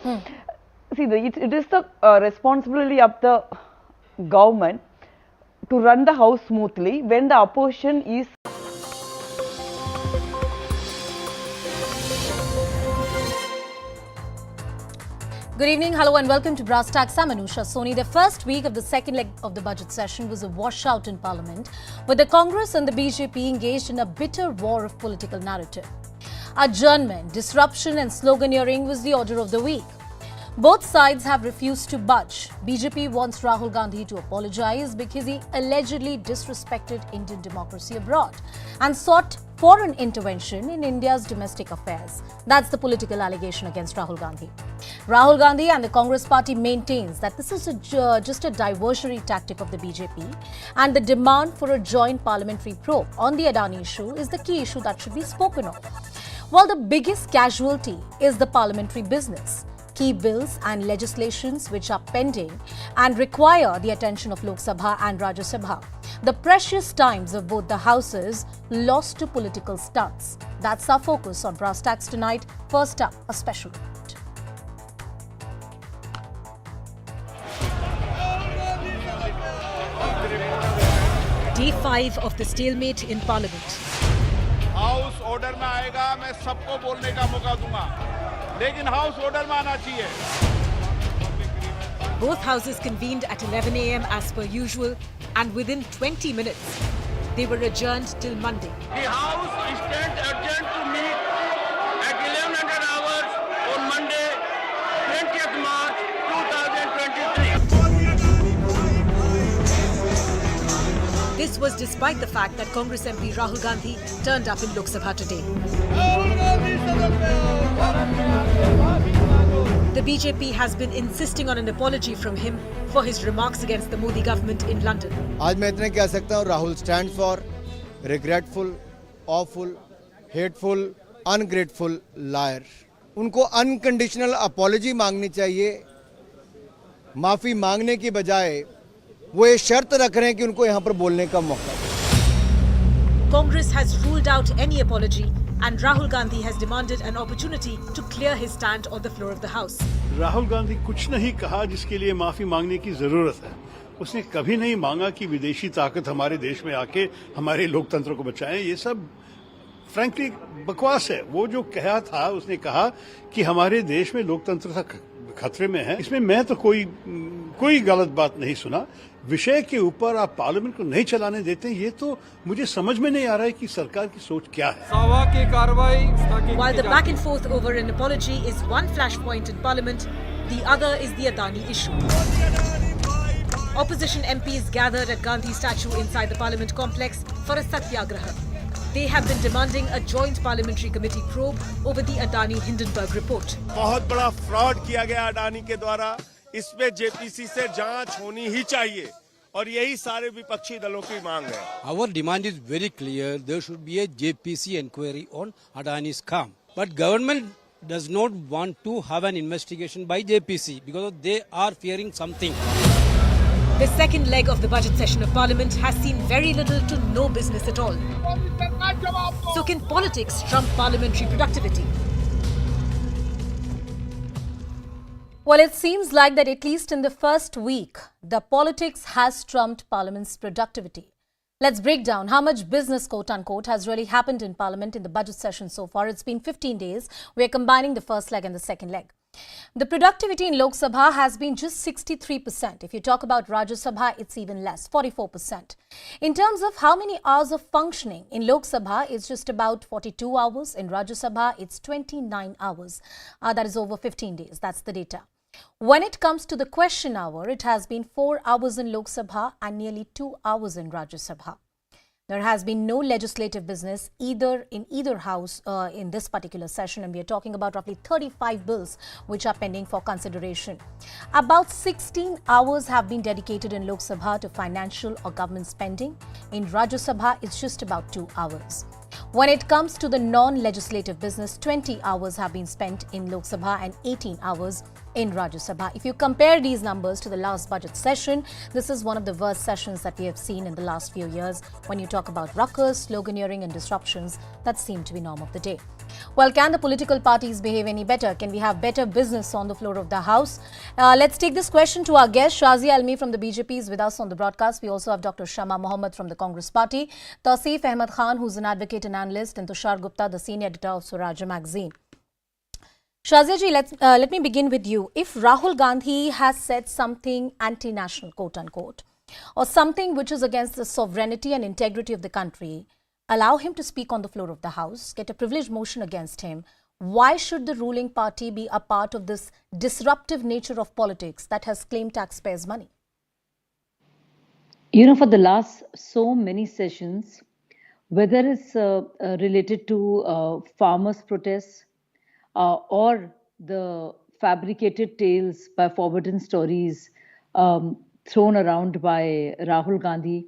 See, it is the responsibility of the government to run the house smoothly when the opposition is. Good evening, hello and welcome to Brass Tacks. I'm Manish Sisodia. The first week of the second leg of the budget session was a washout in Parliament, with the Congress and the BJP engaged in a bitter war of political narrative. Adjournment, disruption and sloganeering was the order of the week. Both sides have refused to budge. BJP wants Rahul Gandhi to apologize because he allegedly disrespected Indian democracy abroad and sought foreign intervention in India's domestic affairs. That's the political allegation against Rahul Gandhi. Rahul Gandhi and the Congress party maintains that this is just a diversionary tactic of the BJP, and the demand for a joint parliamentary probe on the Adani issue is the key issue that should be spoken of. While the biggest casualty is the parliamentary business, key bills and legislations which are pending and require the attention of Lok Sabha and Rajya Sabha. The precious times of both the houses lost to political stunts. That's our focus on Brass Tacks tonight. First up, a special report. Day 5 of the stalemate in Parliament. House order में आएगा, मैं सबको बोलने का मौका दूंगा, लेकिन house order में आना चाहिए. Both houses convened at 11 a.m. as per usual, and within 20 minutes, they were adjourned till Monday. The house stands adjourned to meet at 1100 hours on Monday, 20th March 2023. This was despite the fact that Congress MP Rahul Gandhi turned up in Lok Sabha today. The BJP has been insisting on an apology from him for his remarks against the Modi government in London. आज मैं इतने कह सकता हूँ, Rahul stands for regretful, awful, hateful, ungrateful liar. उनको unconditional apology मांगनी चाहिए. माफी मांगने की बजाय वो ये शर्त रख रहे हैं कि उनको यहाँ पर बोलने का मौका. Congress has ruled out any apology, and Rahul Gandhi has demanded an opportunity to clear his stand on the floor of the House. Rahul Gandhi कुछ नहीं कहा जिसके लिए माफी मांगने की जरूरत है. उसने कभी नहीं मांगा कि विदेशी ताकत हमारे देश में आके हमारे लोकतंत्र को बचाएं. ये सब फ्रैंकली बकवास है. वो जो कहा था, उसने कहा कि हमारे देश में लोकतंत्र खतरे में है. इसमें मैं तो कोई गलत बात नहीं सुना. विषय के ऊपर आप पार्लियामेंट को नहीं चलाने देते, ये तो मुझे समझ में नहीं आ रहा है कि सरकार की सोच क्या है. While the back and forth over an apology is one flashpoint in Parliament, the other is the Adani issue. Opposition MPs gathered at Gandhi statue inside the Parliament complex for a satyagraha. They have been demanding a joint parliamentary committee probe over the Adani Hindenburg report. बहुत बड़ा fraud किया गया अडानी के द्वारा. इसमें JPC से जांच होनी ही चाहिए, और यही सारे विपक्षी दलों की मांग है. Our demand is very clear. There should be a JPC inquiry on Adani's scam. But government does not want to have an investigation by JPC because they are fearing something. The second leg of the budget session of Parliament has seen very little to no business at all. So can politics trump parliamentary productivity? Well, it seems like that at least in the first week, the politics has trumped Parliament's productivity. Let's break down how much business, quote-unquote, has really happened in Parliament in the budget session so far. It's been 15 days. We're combining the first leg and the second leg. The productivity in Lok Sabha has been just 63%. If you talk about Rajya Sabha, it's even less, 44%. In terms of how many hours of functioning, in Lok Sabha, it's just about 42 hours. In Rajya Sabha, it's 29 hours. That is over 15 days. That's the data. When it comes to the question hour, it has been 4 hours in Lok Sabha and nearly 2 hours in Rajya Sabha. There has been no legislative business in either house in this particular session, and we are talking about roughly 35 bills which are pending for consideration. About 16 hours have been dedicated in Lok Sabha to financial or government spending. In Rajya Sabha, it's just about 2 hours. When it comes to the non-legislative business, 20 hours have been spent in Lok Sabha and 18 hours in Rajya Sabha. If you compare these numbers to the last budget session, this is one of the worst sessions that we have seen in the last few years when you talk about ruckus, sloganeering and disruptions that seem to be norm of the day. Well, can the political parties behave any better? Can we have better business on the floor of the House? Let's take this question to our guest. Shazia Almi from the BJP is with us on the broadcast. We also have Dr. Shama Mohammed from the Congress Party, Tausif Ahmed Khan, who's an advocate and analyst, and Tushar Gupta, the senior editor of Swaraj magazine. Shazia ji, let me begin with you. If Rahul Gandhi has said something anti-national, quote unquote, or something which is against the sovereignty and integrity of the country, allow him to speak on the floor of the House, get a privilege motion against him. Why should the ruling party be a part of this disruptive nature of politics that has claimed taxpayers' money? You know, for the last so many sessions, whether it's related to farmers' protests or the fabricated tales by forwarded stories thrown around by Rahul Gandhi,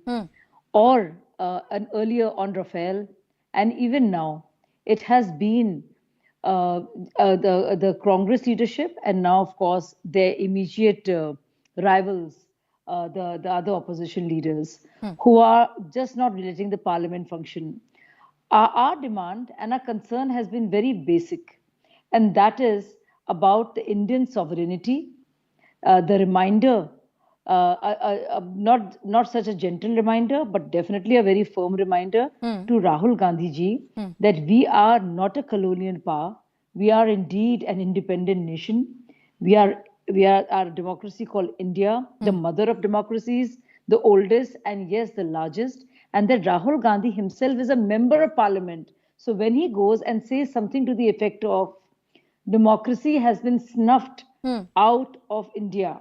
or and earlier on Rafael, and even now, it has been the Congress leadership, and now, of course, their immediate rivals, the other opposition leaders, who are just not relating the parliament function. Our demand and our concern has been very basic, and that is about the Indian sovereignty, the reminder, not such a gentle reminder, but definitely a very firm reminder to Rahul Gandhi ji that we are not a colonial power. We are indeed an independent nation. We are our democracy called India, the mother of democracies, the oldest and yes, the largest. And that Rahul Gandhi himself is a member of parliament. So when he goes and says something to the effect of democracy has been snuffed out of India,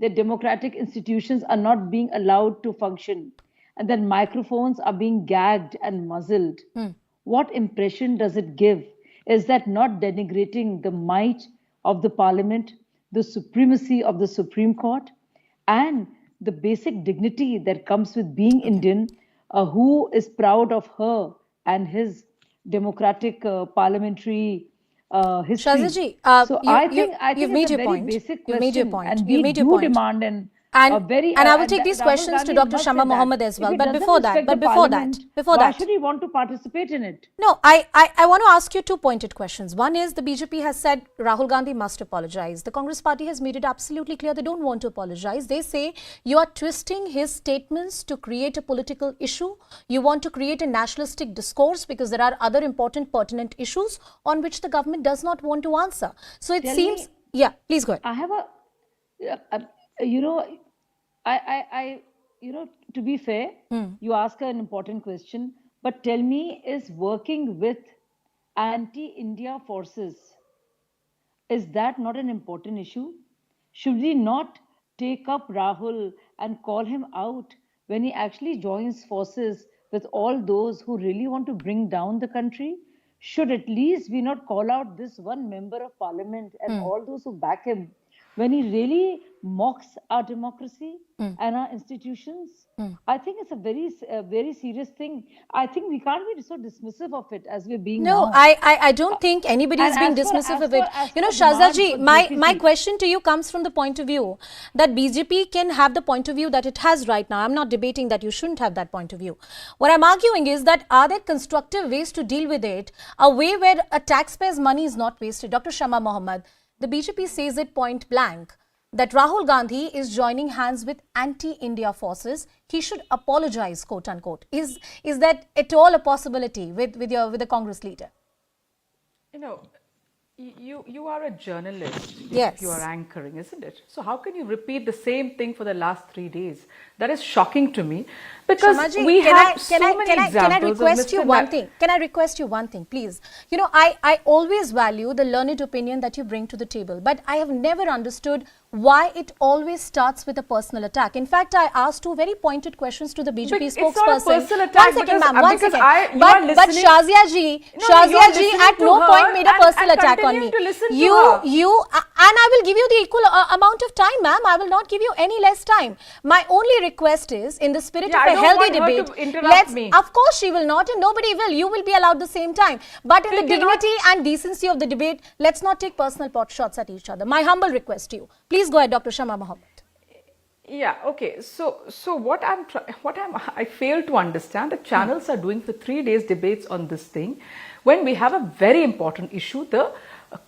that democratic institutions are not being allowed to function, and that microphones are being gagged and muzzled. What impression does it give? Is that not denigrating the might of the parliament, the supremacy of the Supreme Court, and the basic dignity that comes with being Indian, who is proud of her and his democratic parliamentary history. Shazia ji, So I think you've made it's a your very point. basic You've made your question, point. and You've we made your do point. demand And I will take these Rahul questions to Gandhi Dr. must Shama say that Mohammed as well. if it But doesn't before that, respect the parliament, before why that. should he want to participate in it? No, I want to ask you two pointed questions. One is the BJP has said Rahul Gandhi must apologize. The Congress party has made it absolutely clear they don't want to apologize. They say you are twisting his statements to create a political issue. You want to create a nationalistic discourse because there are other important pertinent issues on which the government does not want to answer. So it seems, yeah, please go ahead. I have to be fair, you ask an important question, but tell me, is working with anti-India forces, is that not an important issue? Should we not take up Rahul and call him out when he actually joins forces with all those who really want to bring down the country? Should at least we not call out this one member of parliament and all those who back him when he really mocks our democracy and our institutions? I think it's a very serious thing. I think we can't be so dismissive of it as we're being No, now. I don't think anybody is being dismissive of it. You know, Shazia ji, my question to you comes from the point of view that BJP can have the point of view that it has right now. I'm not debating that you shouldn't have that point of view. What I'm arguing is that are there constructive ways to deal with it, a way where a taxpayer's money is not wasted? Dr. Shama Mohammed, the BJP says it point blank that Rahul Gandhi is joining hands with anti-India forces. He should apologize, quote unquote. Is that at all a possibility with the Congress leader? You know, you are a journalist. Yes. You are anchoring, isn't it? So how can you repeat the same thing for the last 3 days? That is shocking to me, because Shamaji, we have so many examples. Can I request you of one Mr. thing? Can I request you one thing, please? You know, I always value the learned opinion that you bring to the table, but I have never understood why it always starts with a personal attack. In fact, I asked two very pointed questions to the BJP It's spokesperson. not a personal attack, One second, because- ma'am. One because second. you are But listening- Shazia ji, No, you are listening at to no her point made a personal and attack on me. continuing to listen to her. And I will give you the equal amount of time, ma'am. I will not give you any less time. My only request is, in the spirit Yeah, of I a don't healthy want her debate, to interrupt me. Of course she will not, and nobody will. You will be allowed the same time. But in We the cannot- dignity and decency of the debate, let's not take personal pot shots at each other. My humble request to you. Please go ahead, Dr. Shama Mohammed. Yeah, okay. So I fail to understand that channels are doing for 3 days debates on this thing when we have a very important issue, the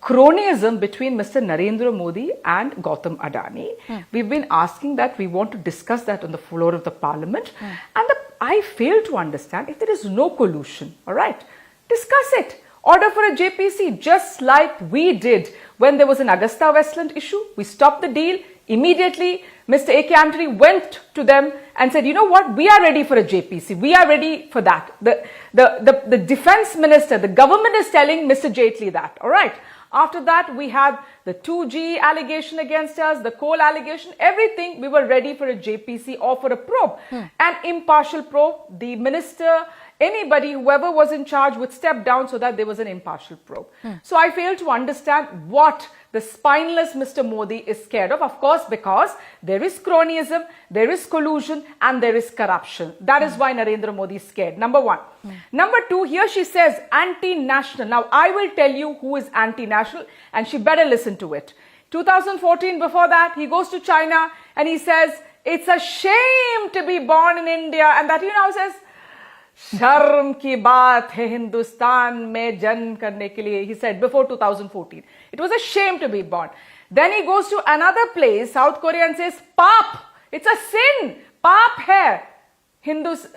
cronyism between Mr. Narendra Modi and Gautam Adani. We've been asking that, we want to discuss that on the floor of the parliament, and I fail to understand if there is no collusion, all right, discuss it. Order for a JPC, just like we did when there was an Augusta Westland issue. We stopped the deal. Immediately, Mr. A.K. Antony went to them and said, you know what, we are ready for a JPC. We are ready for that. The defense minister, the government is telling Mr. Jaitley that, all right. After that, we had the 2G allegation against us, the coal allegation, everything. We were ready for a JPC or for a probe, an impartial probe. The minister, anybody, whoever was in charge would step down so that there was an impartial probe. So I fail to understand what the spineless Mr. Modi is scared of course, because there is cronyism, there is collusion, and there is corruption. That is why Narendra Modi is scared, number one. Number two, here she says anti-national. Now, I will tell you who is anti-national, and she better listen to it. 2014, before that, he goes to China and he says, it's a shame to be born in India, and that he now says, शर्म की बात है हिंदुस्तान में जन्म करने के लिए, he said before 2014. It was a shame to be born. Then he goes to another place, South Korea, and says, Paap, it's a sin, Paap hai, Hindus,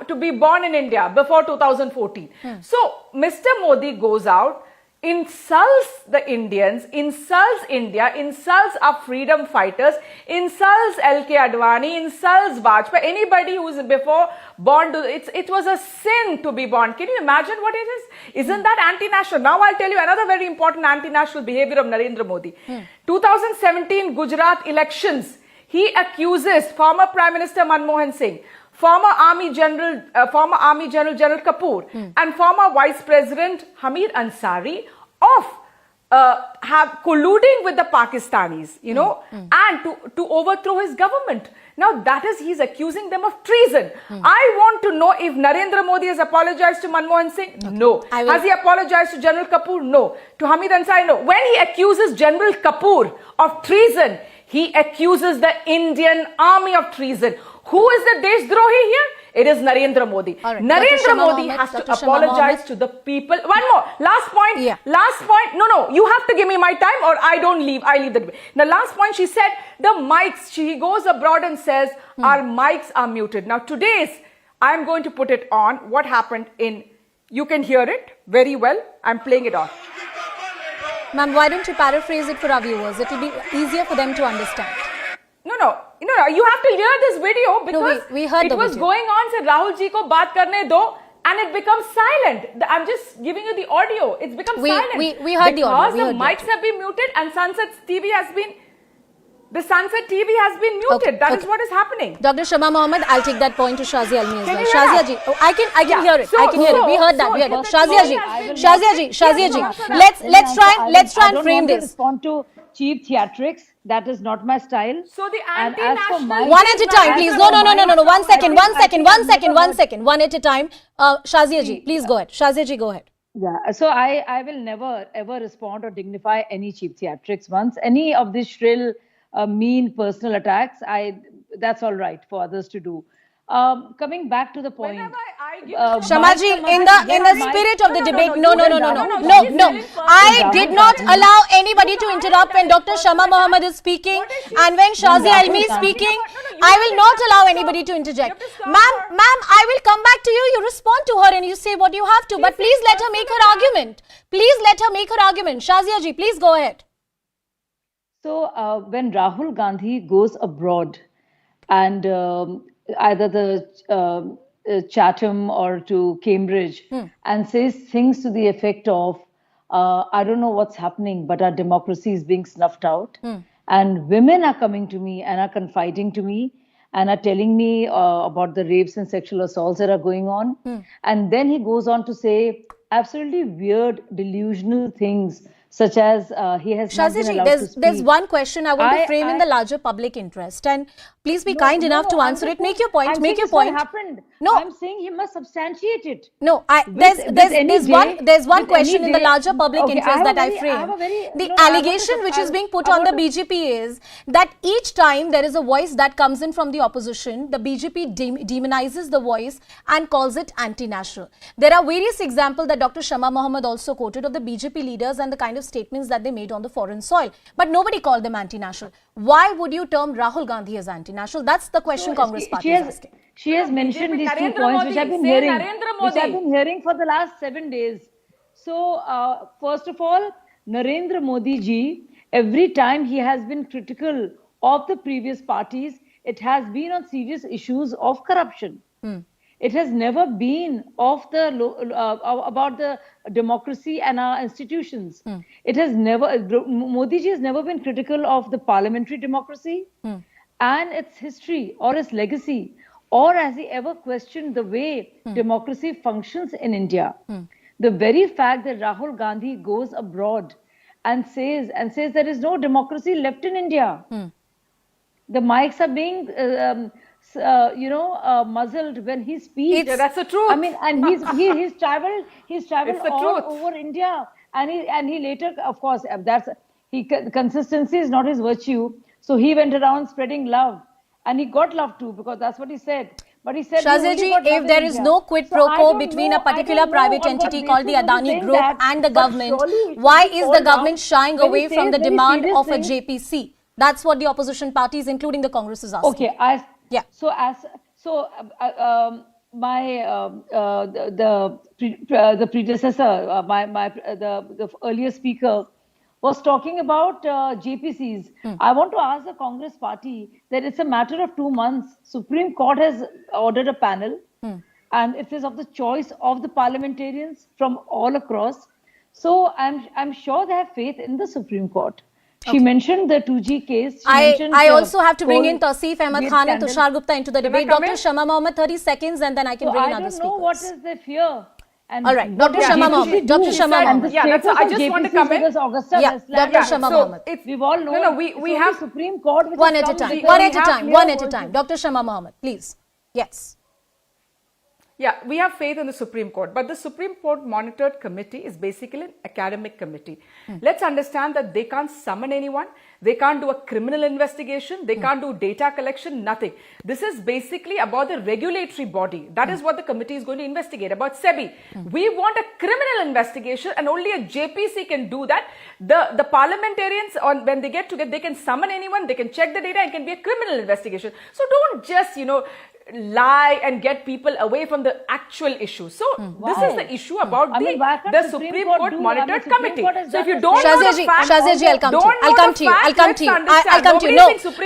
to be born in India before 2014. So, Mr. Modi goes out, insults the Indians, insults India, insults our freedom fighters, insults LK Advani, insults Vajpayee, anybody who is before born. It was a sin to be born. Can you imagine what it is? Isn't that anti-national? Now I'll tell you another very important anti-national behavior of Narendra Modi. 2017 Gujarat elections, he accuses former Prime Minister Manmohan Singh, former Army General General Kapoor, and former Vice President Hamid Ansari of have colluding with the Pakistanis, and to overthrow his government. Now that is, he's accusing them of treason. I want to know if Narendra Modi has apologized to Manmohan Singh? No. Has he apologized to General Kapoor? No. To Hamid Ansari? No. When he accuses General Kapoor of treason, he accuses the Indian Army of treason. Who is the Deshdrohi here? It is Narendra Modi. Right. Narendra Modi has to apologize to the people. One more. Last point. Yeah. Last point. No. You have to give me my time or I don't leave. I leave the debate. The last point, she said, the mics. She goes abroad and says, our mics are muted. Now, I'm going to put it on. What happened you can hear it very well. I'm playing it on. Ma'am, why don't you paraphrase it for our viewers? It will be easier for them to understand. No, you have to hear this video because we heard it was going on. Said Rahul ji ko baat karne do, and it becomes silent. I'm just giving you the audio. It's become silent. We heard the audio. Because the mics have been muted and Sunset TV has been muted. That is what is happening. Dr. Shama Mohammed, I'll take that point to Shazia Almi as well. Shazia ji, I can hear it. I can hear it. We heard that. Shazia ji, let's try and frame this. I don't want to respond to cheap theatrics. That is not my style. So the anti-national... One at a time, please. No. 1 second. One at a time. Shazia ji, please go ahead. Shazia ji, go ahead. Yeah, so I will never ever respond or dignify any cheap theatrics once. Any of these shrill, mean personal attacks, that's all right for others to do. Coming back to the point, Shamaji, in the spirit of the debate, no. I did not allow anybody to interrupt when Dr. Shama Mohammed is speaking, and when Shazia Almi is speaking, I will not allow anybody to interject. Ma'am, I will come back to you. You respond to her and you say what you have to, but please let her make her argument. Shazia ji, please go ahead. So when Rahul Gandhi goes abroad and either the Chatham or to Cambridge and says things to the effect of, I don't know what's happening, but our democracy is being snuffed out. And women are coming to me and are confiding to me and are telling me about the rapes and sexual assaults that are going on. And then he goes on to say absolutely weird, delusional things, such as he has not been allowed to speak. There's one question I want to frame in the larger public interest, and please be kind enough to answer it. Make your point. What happened? No. I'm saying he must substantiate it. No, there's one question in the larger public interest that I frame. The allegation which is being put on the BJP is that each time there is a voice that comes in from the opposition, the BJP demonizes the voice and calls it anti-national. There are various examples that Dr. Shama Mohammed also quoted of the BJP leaders and the kind of statements that they made on the foreign soil. But nobody called them anti-national. Why would you term Rahul Gandhi as anti-national? That's the question Congress party is asking. She has mentioned these 2 points which I've been hearing for the last 7 days. So, first of all, Narendra Modi ji, every time he has been critical of the previous parties, it has been on serious issues of corruption. It has never been about the democracy and our institutions. It has never, Modi ji has never been critical of the parliamentary democracy and its history or its legacy. Or has he ever questioned the way democracy functions in India? The very fact that Rahul Gandhi goes abroad and says there is no democracy left in India. The mics are being, muzzled when he speaks. Yeah, that's the truth. I mean, and he's traveled all over India, and he later, of course, consistency is not his virtue. So he went around spreading love. And he got love too, because that's what he said. But he said, Shahzaji, if there is no quid pro quo between a particular private entity called the Adani Group and the government, why is the government shying away from the demand of a JPC? That's what the opposition parties, including the Congress, is asking. Okay, the predecessor, the earlier speaker, was talking about JPCs. I want to ask the Congress party that it's a matter of 2 months. Supreme Court has ordered a panel and it is of the choice of the parliamentarians from all across. So I'm sure they have faith in the Supreme Court. She mentioned the 2G case. I also have to bring in Tausif Ahmed Khan and Tushar Gupta into the debate. Dr. Shama Mohammed, 30 seconds and then I can bring in other speakers. I don't know what is the fear. And all right, Dr. Shama Mohammed. Dr. Shama Mohammed. Yeah, that's I just want to come in. Dr. Shama Mohammed. We've all known. We have Supreme Court. One at a time. Dr. Shama Mohammed, please. Yes. Yeah, we have faith in the Supreme Court, but the Supreme Court monitored committee is basically an academic committee. Let's understand that they can't summon anyone. They can't do a criminal investigation. They can't do data collection, nothing. This is basically about the regulatory body. That is what the committee is going to investigate, about SEBI. We want a criminal investigation and only a JPC can do that. The parliamentarians, when they get together, they can summon anyone, they can check the data, and it can be a criminal investigation. So don't just, lie and get people away from the actual issue. So this is the issue about the Supreme Court monitored committee. So if you don't know the facts, Shahzaji, I'll come to you. I'll come to you.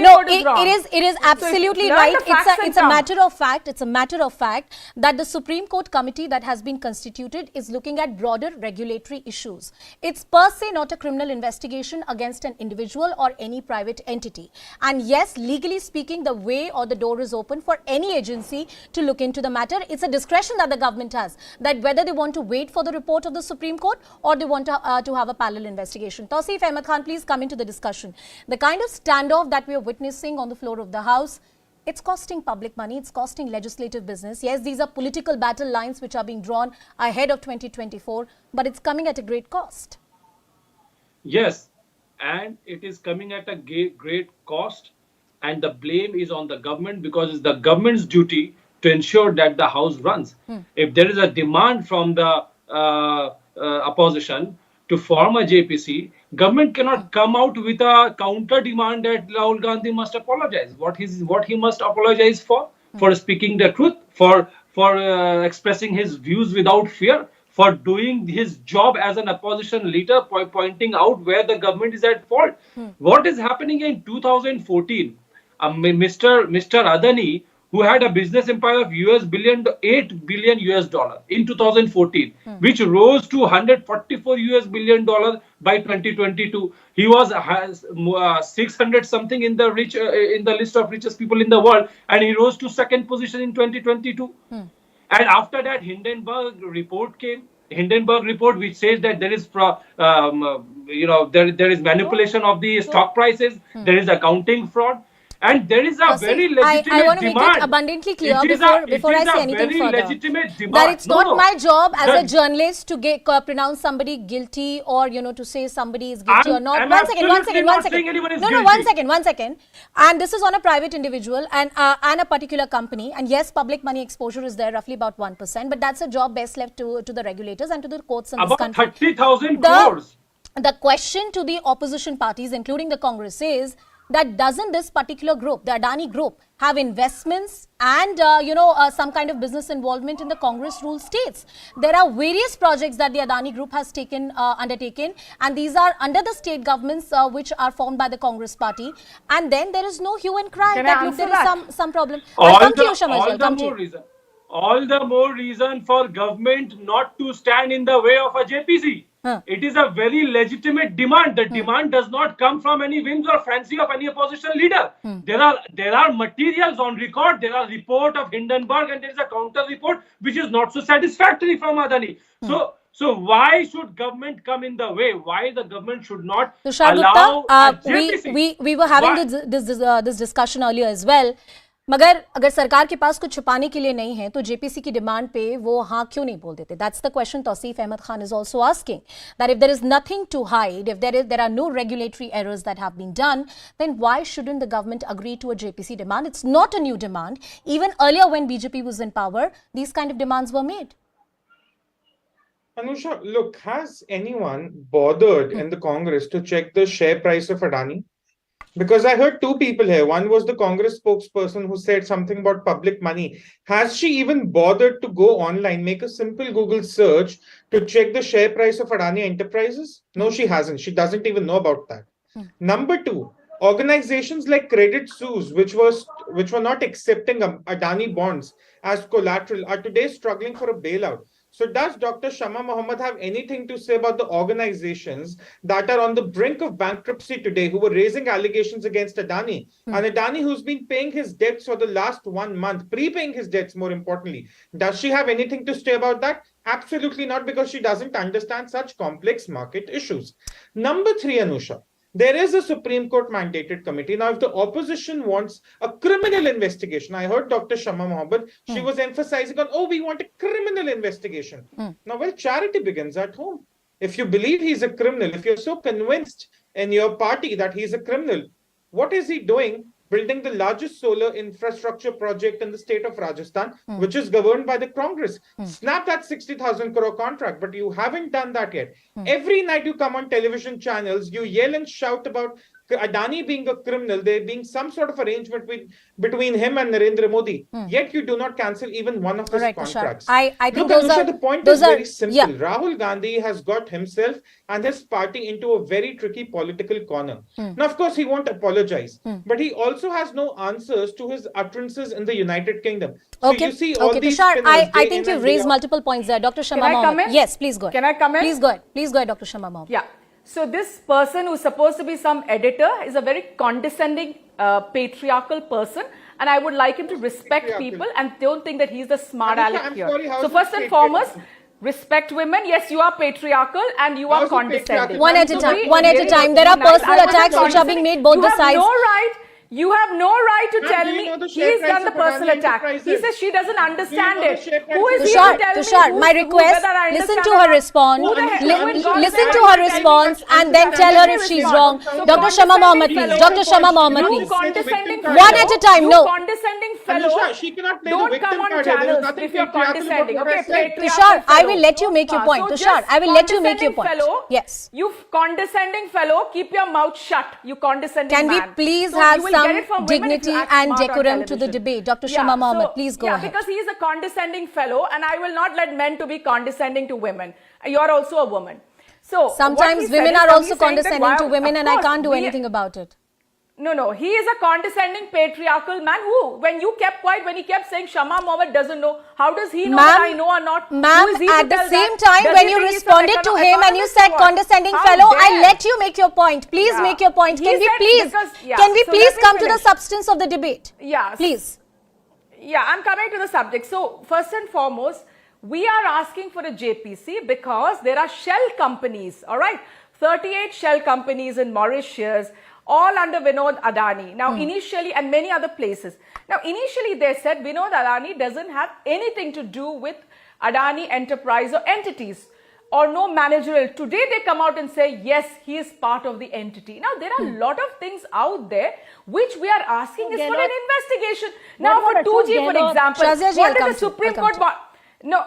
No, it is absolutely right. It's a matter of fact. It's a matter of fact that the Supreme Court committee that has been constituted is looking at broader regulatory issues. It's per se not a criminal investigation against an individual or any private entity. And yes, legally speaking, the way or the door is open for any agency to look into the matter. It's a discretion that the government has, that whether they want to wait for the report of the Supreme Court or they want to have a parallel investigation. Tausif Ahmed Khan, please come into the discussion. The kind of standoff that we are witnessing on the floor of the House, it's costing public money, it's costing legislative business. Yes, these are political battle lines which are being drawn ahead of 2024, but it's coming at a great cost. Yes, and it is coming at a great cost. And the blame is on the government, because it's the government's duty to ensure that the House runs. If there is a demand from the opposition to form a JPC, government cannot come out with a counter demand that Rahul Gandhi must apologize. What he must apologize for speaking the truth, for expressing his views without fear, for doing his job as an opposition leader, pointing out where the government is at fault. What is happening in 2014? Mr. Adani, who had a business empire of $8 billion in 2014, which rose to $144 billion by 2022. He was 600 something in the list of richest people in the world, and he rose to second position in 2022. And after that, Hindenburg report came. Hindenburg report, which says that there is there is manipulation of the stock prices, there is accounting fraud. And there is a Tausif, very legitimate I want to demand. make it abundantly clear It is before I say anything very further. legitimate demand. That it's not my job as a That- journalist to pronounce somebody guilty or, to say somebody is guilty or not. I'm One second. absolutely not saying anyone is No, guilty. one second. And this is on a private individual and a particular company. And yes, public money exposure is there, roughly about 1%. But that's a job best left to the regulators and to the courts in this About country. 30,000 crores. The question to the opposition parties, including the Congress, is that doesn't this particular group, the Adani group, have investments and, some kind of business involvement in the Congress rule states? There are various projects that the Adani group has undertaken, and these are under the state governments which are formed by the Congress party. And then there is no hue and cry that look, there is some problem. I'll come to you, Shamarji. All the more reason for government not to stand in the way of a JPC. It is a very legitimate demand. The demand does not come from any whims or fancy of any opposition leader. There are materials on record. There are report of Hindenburg and there is a counter report which is not so satisfactory from Adani. So why should government come in the way? Why the government should not allow JPC? We were having this discussion earlier as well. मगर अगर सरकार के पास कुछ छुपाने के लिए नहीं है तो जेपीसी की डिमांड पे वो हाँ क्यों नहीं बोल देते? That's the question Tausif Ahmed Khan is also asking, that if there is nothing to hide, if there are no regulatory errors that have been done, then why shouldn't the government agree to a JPC demand? It's not a new demand. Even earlier when BJP was in power, these kind of demands were made. Anusha, look, has anyone bothered in the Congress to check the share price of Adani? Because I heard two people here. One was the Congress spokesperson who said something about public money. Has she even bothered to go online, make a simple Google search to check the share price of Adani Enterprises? No, she hasn't. She doesn't even know about that. Number two, organizations like Credit Suisse, which were not accepting Adani bonds as collateral, are today struggling for a bailout. So does Dr. Shama Mohammed have anything to say about the organizations that are on the brink of bankruptcy today, who were raising allegations against Adani? And Adani, who's been paying his debts for the last 1 month, prepaying his debts more importantly. Does she have anything to say about that? Absolutely not, because she doesn't understand such complex market issues. Number three, Anusha. There is a Supreme Court mandated committee. Now, if the opposition wants a criminal investigation, I heard Dr. Shama Mohammed, she was emphasizing on, we want a criminal investigation. Now, well, charity begins at home. If you believe he's a criminal, if you're so convinced in your party that he's a criminal, what is he doing building the largest solar infrastructure project in the state of Rajasthan, which is governed by the Congress? Snap that 60,000 crore contract, but you haven't done that yet. Every night you come on television channels, you yell and shout about Adani being a criminal, there being some sort of arrangement between him and Narendra Modi. Yet you do not cancel even one of his contracts. I think Look, those Anusha, are, the point those is are, very simple. yeah. Rahul Gandhi has got himself and his party into a very tricky political corner. Now, of course, he won't apologize, but he also has no answers to his utterances in the United Kingdom. So you see all these Tushar, spinners, I think you've raised multiple points there. Dr. Shama Can I come Mohammed. in? Yes, please go ahead. Can I come in? Please go ahead, Dr. Shama Mohammed. Yeah. So this person who's supposed to be some editor is a very condescending, patriarchal person, and I would like him to respect people and don't think that he's the smart aleck here. So first and foremost, respect women. Yes, you are patriarchal and you are condescending. One at a time. There are personal attacks which are being made both the sides. You have no right to tell me. He's done the personal attack. He says she doesn't understand it. Who is he to tell me? Tushar, my request, listen to her response. Listen to her response and then tell her if she's wrong. Dr. Shama Mohammed, please. Dr. Shama Mohammed, please. One at a time, no. Condescending fellow. Anusha, she cannot play the Don't victim come on card. There is channels nothing if you're condescending. Okay, Tushar, I will let you make your point. Tushar, I will let you make your point. Yes. You condescending fellow, keep your mouth shut. You condescending man. Can we please have some dignity and decorum to the debate? Dr. Shama Mohammed, please go ahead. Because he is a condescending fellow and I will not let men to be condescending to women. You're also a woman. So sometimes women are also condescending to women and I can't do anything about it. No, he is a condescending patriarchal man who, when you kept quiet, when he kept saying Shama Mohammed doesn't know, how does he know that I know or not? Ma'am, at the same time when you responded to him and you said condescending fellow, I let you make your point. Please make your point. Can we please come to the substance of the debate? Yeah. Please. Yeah, I'm coming to the subject. So, first and foremost, we are asking for a JPC because there are shell companies, all right? 38 shell companies in Mauritius, all under Vinod Adani. Now, initially, and many other places. Now, initially, they said Vinod Adani doesn't have anything to do with Adani Enterprise or entities, or no managerial. Today, they come out and say, yes, he is part of the entity. Now, there are a lot of things out there which we are asking is for an investigation. Now, for 2G, for example, what did the Supreme Court want? No,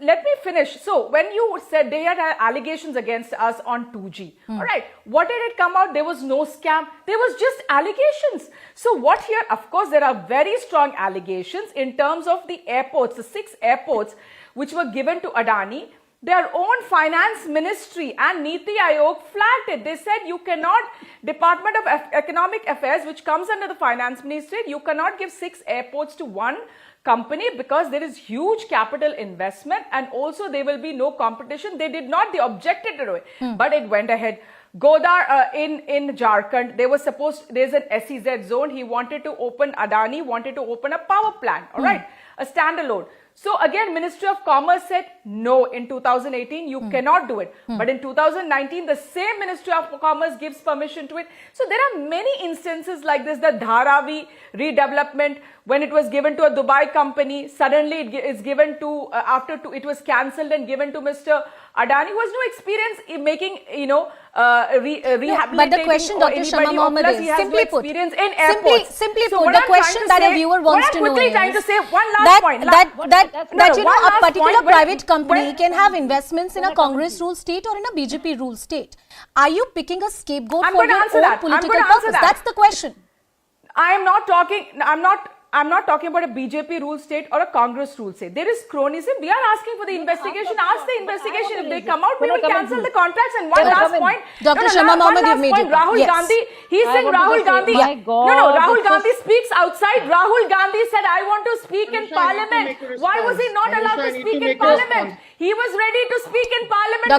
let me finish. So, when you said they had allegations against us on 2G, all right, what did it come out? There was no scam. There was just allegations. So, what here? Of course, there are very strong allegations in terms of the airports, the 6 airports which were given to Adani. Their own finance ministry and Niti Aayog flagged it. They said you cannot, Department of Economic Affairs, which comes under the finance ministry, you cannot give 6 airports to one company because there is huge capital investment and also there will be no competition. They did not, they objected to it, but it went ahead. Godar in Jharkhand, there's an SEZ zone. He wanted to open, Adani wanted to open a power plant, all right, a standalone. So again, Ministry of Commerce said, no, in 2018, you cannot do it. But in 2019, the same Ministry of Commerce gives permission to it. So there are many instances like this. The Dharavi redevelopment, when it was given to a Dubai company, suddenly it is given to, it was cancelled and given to Mr. Adani, who has no experience in making, rehabilitating. But the question, Dr. Shama Mohammed, is simply put, the question that a viewer wants to know is that a particular private company can have investments in a Congress ruled state or in a BJP ruled state. Are you picking a scapegoat for your own political purpose? That's the question. I'm not talking about a BJP ruled state or a Congress ruled state. There is cronyism. We are asking for the investigation. Ask the investigation. If they come out, we will cancel the contracts. And one last point. Dr. Shama Mohammed, you've made it. Rahul Gandhi, he's saying Rahul Gandhi. Rahul Gandhi speaks outside. Rahul Gandhi said, I want to speak in Parliament. Why was he not allowed to speak in Parliament? He was ready to speak in Parliament.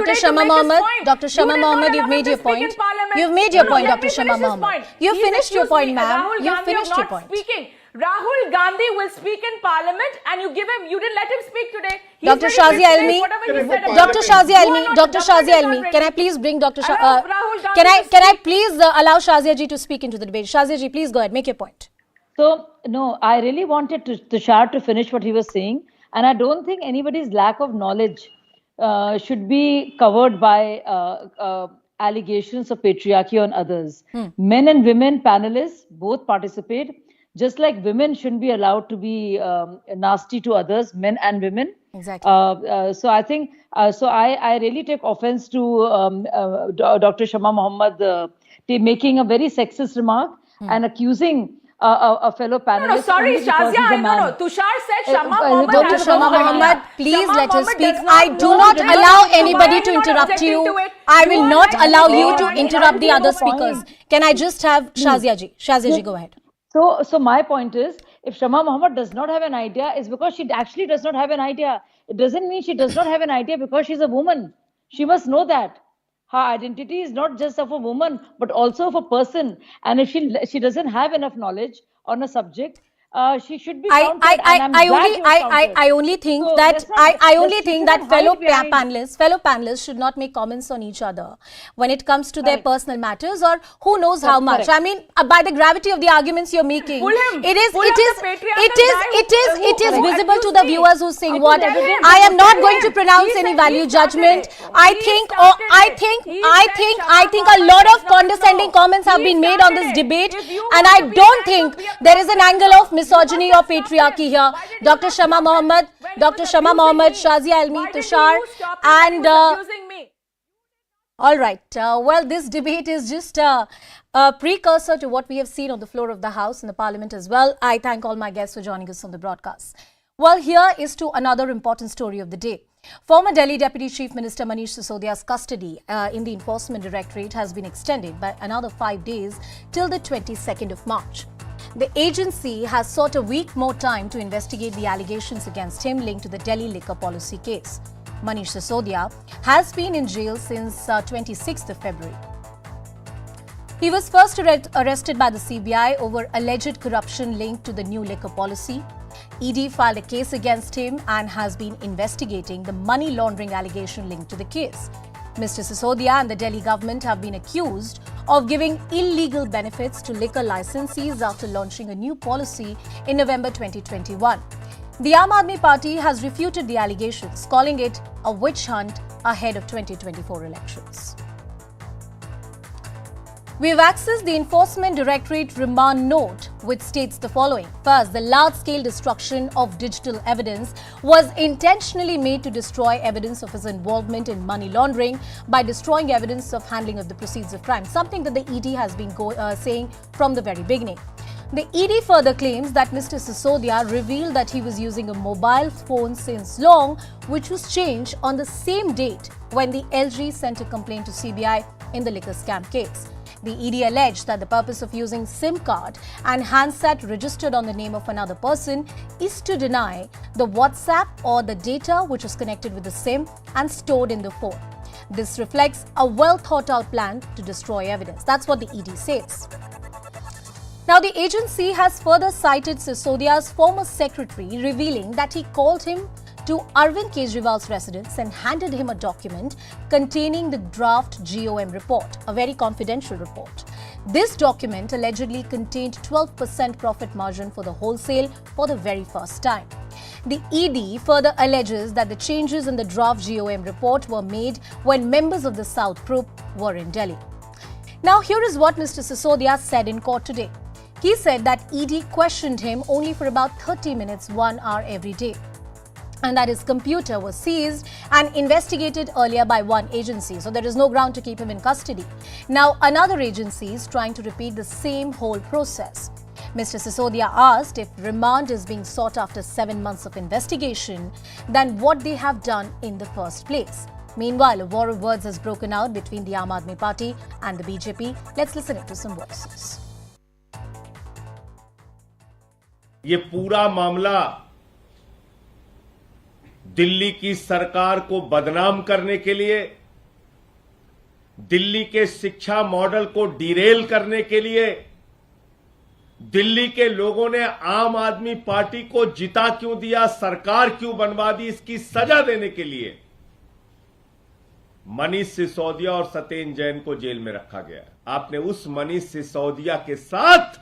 Dr. Shama Mohammed, you've made your point. You've made your point, Dr. Shama Mohammed. You've finished your point, ma'am. You've finished your point. Rahul Gandhi will speak in Parliament and you didn't let him speak today. Dr. Shazia Elmi, can I please bring Dr. Shazia, can I please allow Shazia ji to speak into the debate? Shazia ji, please go ahead, make your point. So, no, I really wanted Tushar to finish what he was saying, and I don't think anybody's lack of knowledge should be covered by allegations of patriarchy on others. Men and women panelists both participate. Just like women shouldn't be allowed to be nasty to others, men and women. Exactly. So I think, I really take offense to Dr. Shama Mohammed making a very sexist remark and accusing a fellow panelist. No, sorry, Shazia, no. Tushar said Shama Mohammed. Dr. Shama Mohammed, please let her speak. I do not allow anybody to interrupt you. I will not allow you to interrupt the other speakers. Can I just have Shazia ji? Shazia ji, go ahead. So my point is, if Shama Mohammed does not have an idea, it's because she actually does not have an idea. It doesn't mean she does not have an idea because she's a woman. She must know that her identity is not just of a woman, but also of a person. And if she doesn't have enough knowledge on a subject, she should be counted. I only think that fellow panelists should not make comments on each other when it comes to their personal matters or who knows how much. I mean, by the gravity of the arguments you're making, it is visible to the viewers who saying what. I am not going to pronounce any value judgment. I think a lot of condescending comments have been made on this debate, and I don't think there is an angle of misogyny or patriarchy here. Dr. Shama Mohammed, Shazia Elmi, Tushar, and all right. Well, this debate is just a precursor to what we have seen on the floor of the House and the Parliament as well. I thank all my guests for joining us on the broadcast. Well, here is to another important story of the day. Former Delhi Deputy Chief Minister Manish Sisodia's custody in the Enforcement Directorate has been extended by another 5 days till the 22nd of March. The agency has sought a week more time to investigate the allegations against him linked to the Delhi liquor policy case. Manish Sisodia has been in jail since 26th of February. He was first arrested by the CBI over alleged corruption linked to the new liquor policy. ED filed a case against him and has been investigating the money laundering allegation linked to the case. Mr. Sisodia and the Delhi government have been accused of giving illegal benefits to liquor licensees after launching a new policy in November 2021. The Aam Aadmi Party has refuted the allegations, calling it a witch hunt ahead of 2024 elections. We have accessed the Enforcement Directorate remand note, which states the following. First, the large-scale destruction of digital evidence was intentionally made to destroy evidence of his involvement in money laundering by destroying evidence of handling of the proceeds of crime, something that the ED has been saying from the very beginning. The ED further claims that Mr. Sisodia revealed that he was using a mobile phone since long, which was changed on the same date when the LG sent a complaint to CBI in the liquor scam case. The ED alleged that the purpose of using SIM card and handset registered on the name of another person is to deny the WhatsApp or the data which is connected with the SIM and stored in the phone. This reflects a well-thought-out plan to destroy evidence. That's what the ED says. Now, the agency has further cited Sisodia's former secretary, revealing that he called him to Arvind Kejriwal's residence and handed him a document containing the draft GOM report, a very confidential report. This document allegedly contained 12% profit margin for the wholesale for the very first time. The ED further alleges that the changes in the draft GOM report were made when members of the South group were in Delhi. Now, here is what Mr. Sisodia said in court today. He said that ED questioned him only for about 30 minutes, 1 hour every day, and that his computer was seized and investigated earlier by one agency. So there is no ground to keep him in custody. Now another agency is trying to repeat the same whole process. Mr. Sisodia asked if remand is being sought after 7 months of investigation, then what they have done in the first place. Meanwhile, a war of words has broken out between the Aam Aadmi Party and the BJP. Let's listen to some voices. ये पूरा मामला दिल्ली की सरकार को बदनाम करने के लिए, दिल्ली के शिक्षा मॉडल को डिरेल करने के लिए, दिल्ली के लोगों ने आम आदमी पार्टी को जिता क्यों दिया, सरकार क्यों बनवा दी, इसकी सजा देने के लिए मनीष सिसोदिया और सत्येंद्र जैन को जेल में रखा गया। आपने उस मनीष सिसोदिया के साथ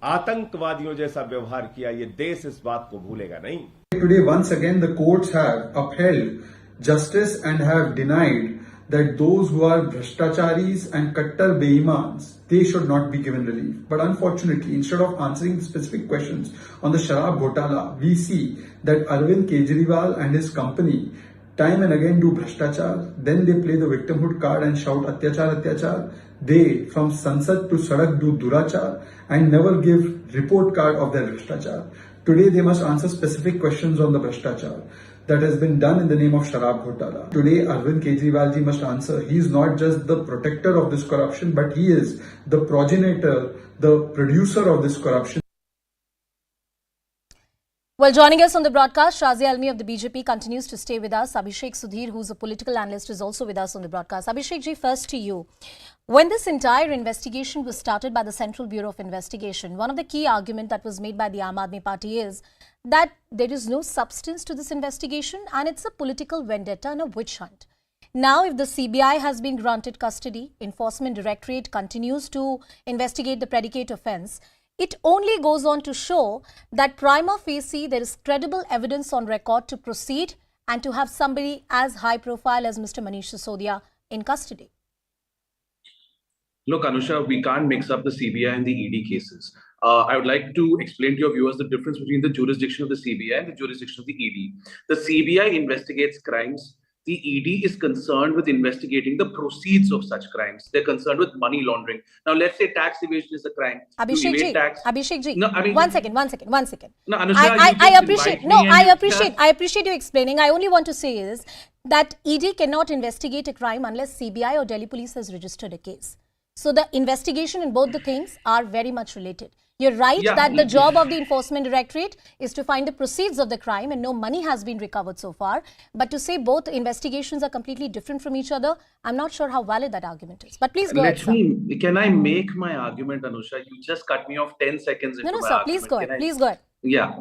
आतंकवादियों जैसा व्यवहार किया, ये देश इस बात को भूलेगा नहीं। Today, once again, the courts have upheld justice and have denied that those who are bhrashtacharis and kattar beimans, they should not be given relief. But unfortunately, instead of answering specific questions on the Sharab Ghotala, we see that Arvind Kejriwal and his company time and again do bhrashtachar, then they play the victimhood card and shout atyachar, atyachar. They, from Sansad to Sadak, do durachar and never give report card of their bhrashtachar. Today, they must answer specific questions on the bhrashtachar that has been done in the name of Sharab Ghotala. Today, Arvind Kejriwal ji must answer. He is not just the protector of this corruption, but he is the progenitor, the producer of this corruption. Well, joining us on the broadcast, Shazia Almi of the BJP continues to stay with us. Abhishek Sudhir, who's a political analyst, is also with us on the broadcast. Abhishek ji, first to you. When this entire investigation was started by the Central Bureau of Investigation, one of the key arguments that was made by the Aam Aadmi Party is that there is no substance to this investigation and it's a political vendetta and a witch hunt. Now, if the CBI has been granted custody, Enforcement Directorate continues to investigate the predicate offence, it only goes on to show that prima facie there is credible evidence on record to proceed and to have somebody as high profile as Mr. Manish Sisodia in custody. Look, Anusha, we can't mix up the CBI and the ED cases. I would like to explain to your viewers the difference between the jurisdiction of the CBI and the jurisdiction of the ED. The CBI investigates crimes. The ED is concerned with investigating the proceeds of such crimes. They're concerned with money laundering. Now, let's say tax evasion is a crime. Abhishek ji, no, I mean, one second. No, Anusha, I appreciate you explaining. I only want to say is that ED cannot investigate a crime unless CBI or Delhi police has registered a case. So the investigation in both the things are very much related. You're right that the job of the Enforcement Directorate is to find the proceeds of the crime and no money has been recovered so far. But to say both investigations are completely different from each other, I'm not sure how valid that argument is. But please go ahead, sir. Can I make my argument, Anusha? You just cut me off 10 seconds into my argument. Please go ahead. Please go ahead. Yeah.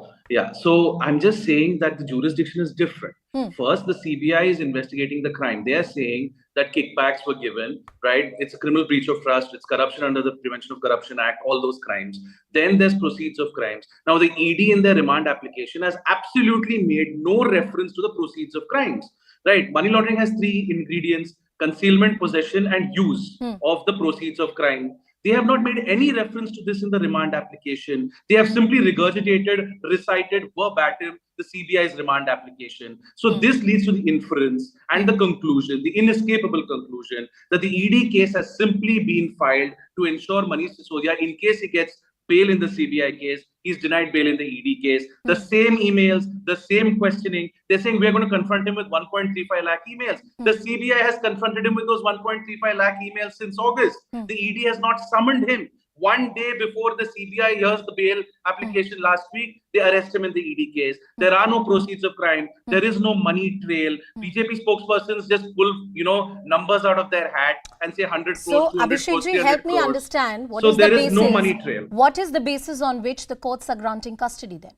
So I'm just saying that the jurisdiction is different. First, the CBI is investigating the crime. They are saying that kickbacks were given, right? It's a criminal breach of trust. It's corruption under the Prevention of Corruption Act, all those crimes. Then there's proceeds of crimes. Now, the ED in their remand application has absolutely made no reference to the proceeds of crimes, right? Money laundering has three ingredients: concealment, possession, and use of the proceeds of crime. They have not made any reference to this in the remand application. They have simply regurgitated, recited verbatim the CBI's remand application. So this leads to the inference and the conclusion, the inescapable conclusion, that the ED case has simply been filed to ensure Manish Sisodia, in case he gets bail in the CBI case, he's denied bail in the ED case. The same emails, the same questioning. They're saying we're going to confront him with 1.35 lakh emails. The CBI has confronted him with those 1.35 lakh emails since August. The ED has not summoned him. One day before the CBI hears the bail application last week, they arrest him in the ED case. There are no proceeds of crime. There is no money trail. BJP spokespersons just pull, numbers out of their hat and say 100 crores, So, 200 Abhishek crores, ji, 300 help me crores. understand what So is the there basis. is no money trail. What is the basis on which the courts are granting custody then?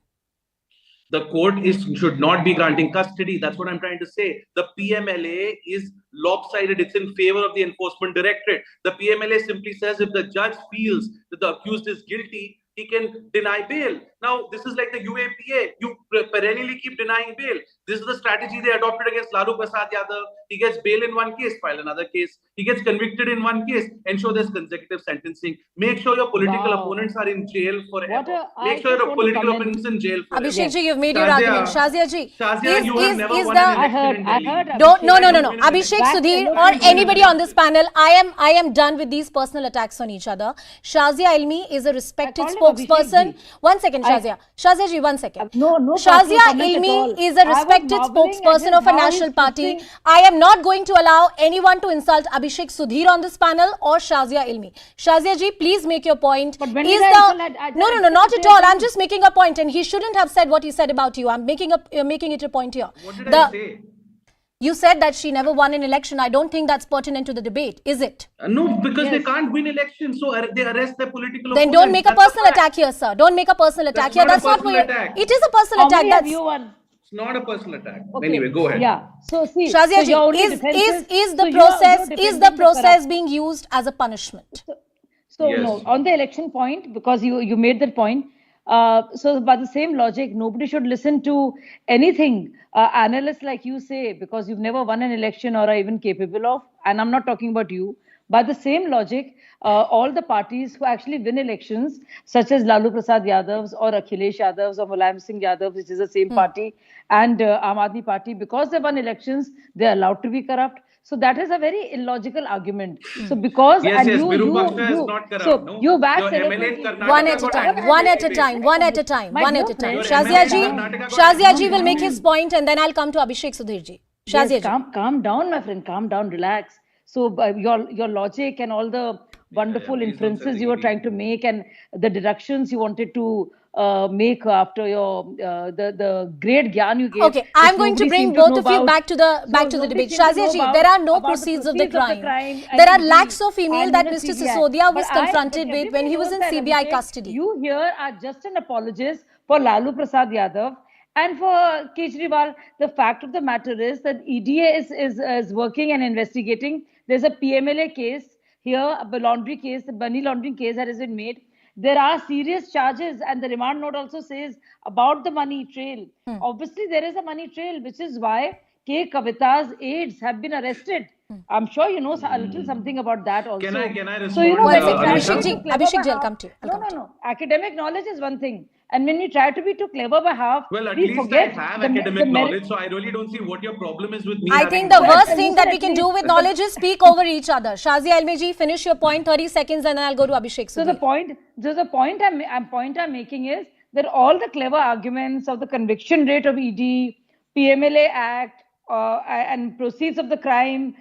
The court should not be granting custody. That's what I'm trying to say. The PMLA is lopsided. It's in favor of the enforcement directorate. The PMLA simply says if the judge feels that the accused is guilty, he can deny bail. Now, this is like the UAPA. You perennially keep denying bail. This is the strategy they adopted against Lalu Prasad Yadav. He gets bail in one case, file another case. He gets convicted in one case, ensure there's consecutive sentencing. Make sure your political opponents are in jail forever. Make sure your political opponents in jail forever. Abhishek ji, you've made your argument. Shazia ji, you have never won an election in Delhi. No. Abhishek, Sudhir, or anybody on this panel, I am done with these personal attacks on each other. Shazia Ilmi is a respected spokesperson. One second, Shazia. Shazia ji, 1 second. Shazia Ilmi is a respected spokesperson of a national party. I am not going to allow anyone to insult Abhishek Sudhir on this panel or Shazia Ilmi. Shazia ji, please make your point. No, not at all. I'm just making a point, and he shouldn't have said what he said about you. I'm making it a point here. What did I say? You said that she never won an election. I don't think that's pertinent to the debate, is it? No, because they can't win elections, so they arrest their political Then opponents. don't make a personal attack here, sir. Don't make a personal attack here. That's not what it is a personal attack. It's not a personal attack. Okay. Anyway, go ahead. Yeah. So see, Shazia ji, is the process being used as a punishment? Yes. No, on the election point, because you made that point. So by the same logic, nobody should listen to anything analysts like you say, because you've never won an election or are even capable of. And I'm not talking about you. By the same logic, all the parties who actually win elections, such as Lalu Prasad Yadav's or Akhilesh Yadav's or Mulayam Singh Yadav, which is the same party, and Aam Aadmi Party, because they won elections, they are allowed to be corrupt. So that is a very illogical argument. So because you wax one at a time. Shazia ji will make his point, and then I'll come to Abhishek Sudhir ji. Shazia ji, calm down, my friend. Calm down, relax. So your logic and all the wonderful inferences you were trying to make and the deductions you wanted to make after your the great gyan you gave. Okay, I'm going to bring both of you back to the debate. Shazia ji, there are no proceeds of the crime. There are lakhs of emails that Mr. Sisodia was confronted with when he was in CBI custody. You here are just an apologist for Lalu Prasad Yadav. And for Kejriwal, the fact of the matter is that EDA is working and investigating. There's a PMLA case here, a money laundering case that has been made. There are serious charges, and the remand note also says about the money trail. Obviously, there is a money trail, which is why K. Kavita's aides have been arrested. I'm sure you know a little something about that also. Can I respond? So, Abhishek ji, I'll come to you. No. Academic knowledge is one thing. And when we try to be too clever by half, well, at least I have academic knowledge, so I really don't see what your problem is with me. I think the worst thing that we can do with knowledge is speak over each other. Shazia Ilmi ji, finish your point, 30 seconds, and then I'll go to Abhishek Sudhir. So the point I'm making is that all the clever arguments of the conviction rate of ED, PMLA Act, and proceeds of the crime,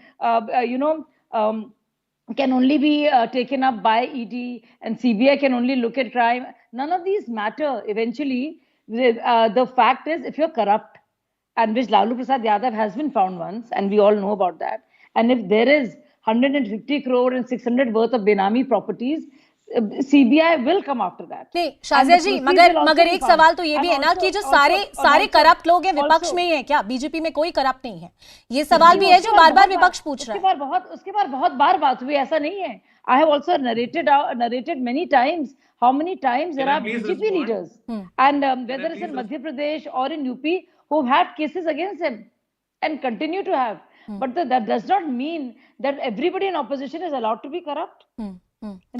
can only be taken up by ED, and CBI can only look at crime. None of these matter. Eventually, the fact is, if you're corrupt, and which Lalu Prasad Yadav has been found once, and we all know about that, and if there is 150 crore and 600 worth of Benami properties, CBI will come after that. नहीं शाजिया जी, मगर एक सवाल तो ये भी है ना कि जो सारे करप्ट लोग हैं विपक्ष में ही हैं क्या? बीजेपी में कोई करप्ट नहीं है, ये सवाल भी है जो बार बार विपक्ष पूछ रहा है। उसके बाद बहुत बार बात हुई, ऐसा नहीं है। I have also narrated many times how many times there are BJP leaders and whether it's in Madhya Pradesh or in UP who have had cases against him and continue to have. But that does not mean that everybody in opposition is allowed to be corrupt.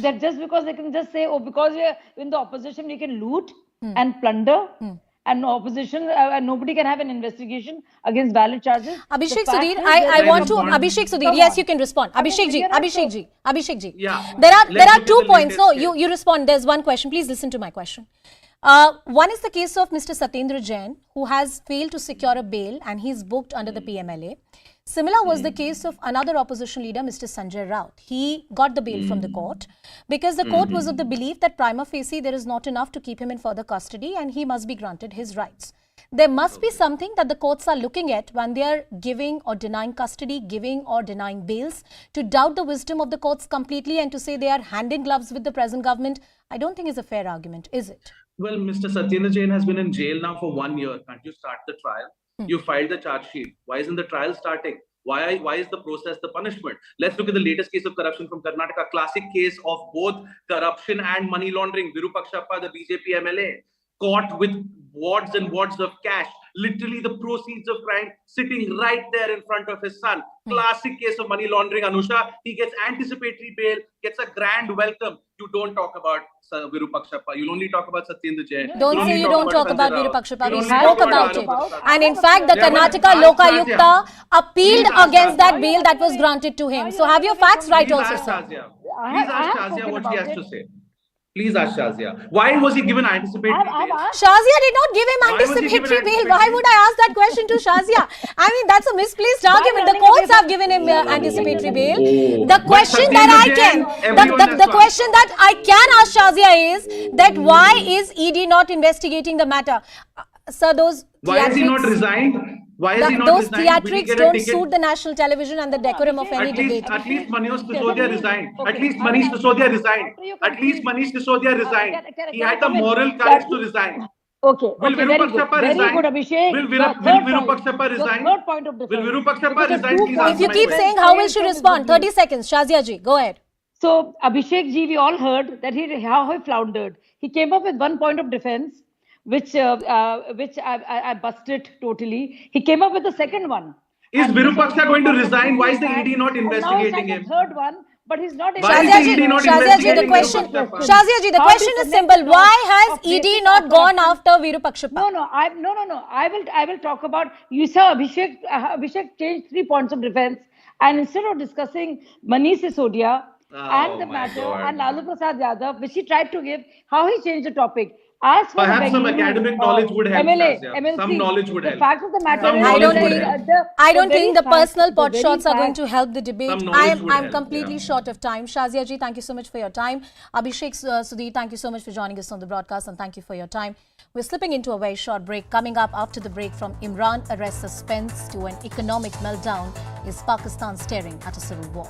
That just because they can just say, oh, because we are in the opposition, we can loot and plunder, and opposition, nobody can have an investigation against valid charges. Abhishek Sudhir, I want to, Abhishek Sudhir, yes, you can respond. Abhishek ji. Yeah. There are 2 points. No, you respond. There's one question. Please listen to my question. One is the case of Mr. Satyendra Jain, who has failed to secure a bail and he's booked under the PMLA. Similar was the case of another opposition leader, Mr. Sanjay Raut. He got the bail from the court because the court was of the belief that prima facie there is not enough to keep him in further custody and he must be granted his rights. There must be something that the courts are looking at when they are giving or denying custody, giving or denying bails. To doubt the wisdom of the courts completely and to say they are hand in gloves with the present government, I don't think is a fair argument, is it? Well, Mr. Satyendra Jain has been in jail now for 1 year. Can't you start the trial? You filed the charge sheet. Why isn't the trial starting? Why is the process the punishment? Let's look at the latest case of corruption from Karnataka. Classic case of both corruption and money laundering. Virupakshappa, the BJP MLA, caught with wads and wads of cash. Literally the proceeds of crime sitting right there in front of his son. Classic case of money laundering, Anusha. He gets anticipatory bail, gets a grand welcome. You don't talk about Virupakshappa. You'll only talk about Satyendra Jain. Don't say you don't talk about Virupakshappa. We spoke about it. And in fact, the Karnataka Lokayukta appealed against that bail that was granted to him. So have your facts right also, sir. Please ask Shazia what she has to say. Please ask Shazia. Why was he given anticipatory bail? Shazia did not give him anticipatory bail. Why would I ask that question to Shazia? I mean, that's a misplaced argument. The courts have given him anticipatory bail. The question that I can, the question that I can ask Shazia is that why is ED not investigating the matter? Sir, those why has he not resigned? Why is he not those resigned? theatrics don't suit the national television and the decorum of any debate. At least Manish Sisodia resigned. At least Manish Sisodia resigned. At least Manish Sisodia resigned. He had the moral courage to resign. Okay. Will Virupakshappa resign? Very good, Abhishek. Will Virupakshappa resign? Will Virupakshappa resign? Please If you keep saying how will she respond? 30 seconds. Shazia ji, go ahead. So, Abhishek ji, we all heard that how he floundered. He came up with one point of defense, which I busted totally. He came up with the second one. Is Virupaksa going to resign? Why is the ED not investigating him? The third one, but he's not. Shazia ji, the question is simple. Why has ED not gone after Virupakshappa? No. I will talk about. You saw Abhishek changed 3 points of defense, and instead of discussing Manish Sisodia and the matter and Lalu Prasad Yadav, which he tried to give, how he changed the topic. Perhaps some academic knowledge would help. MLC, some knowledge would help. The fact of the matter I don't think the personal pot shots are going to help the debate. I'm completely short of time. Shazia ji, thank you so much for your time. Abhishek Sudhir, thank you so much for joining us on the broadcast and thank you for your time. We're slipping into a very short break. Coming up after the break, from Imran arrest suspense to an economic meltdown, is Pakistan staring at a civil war?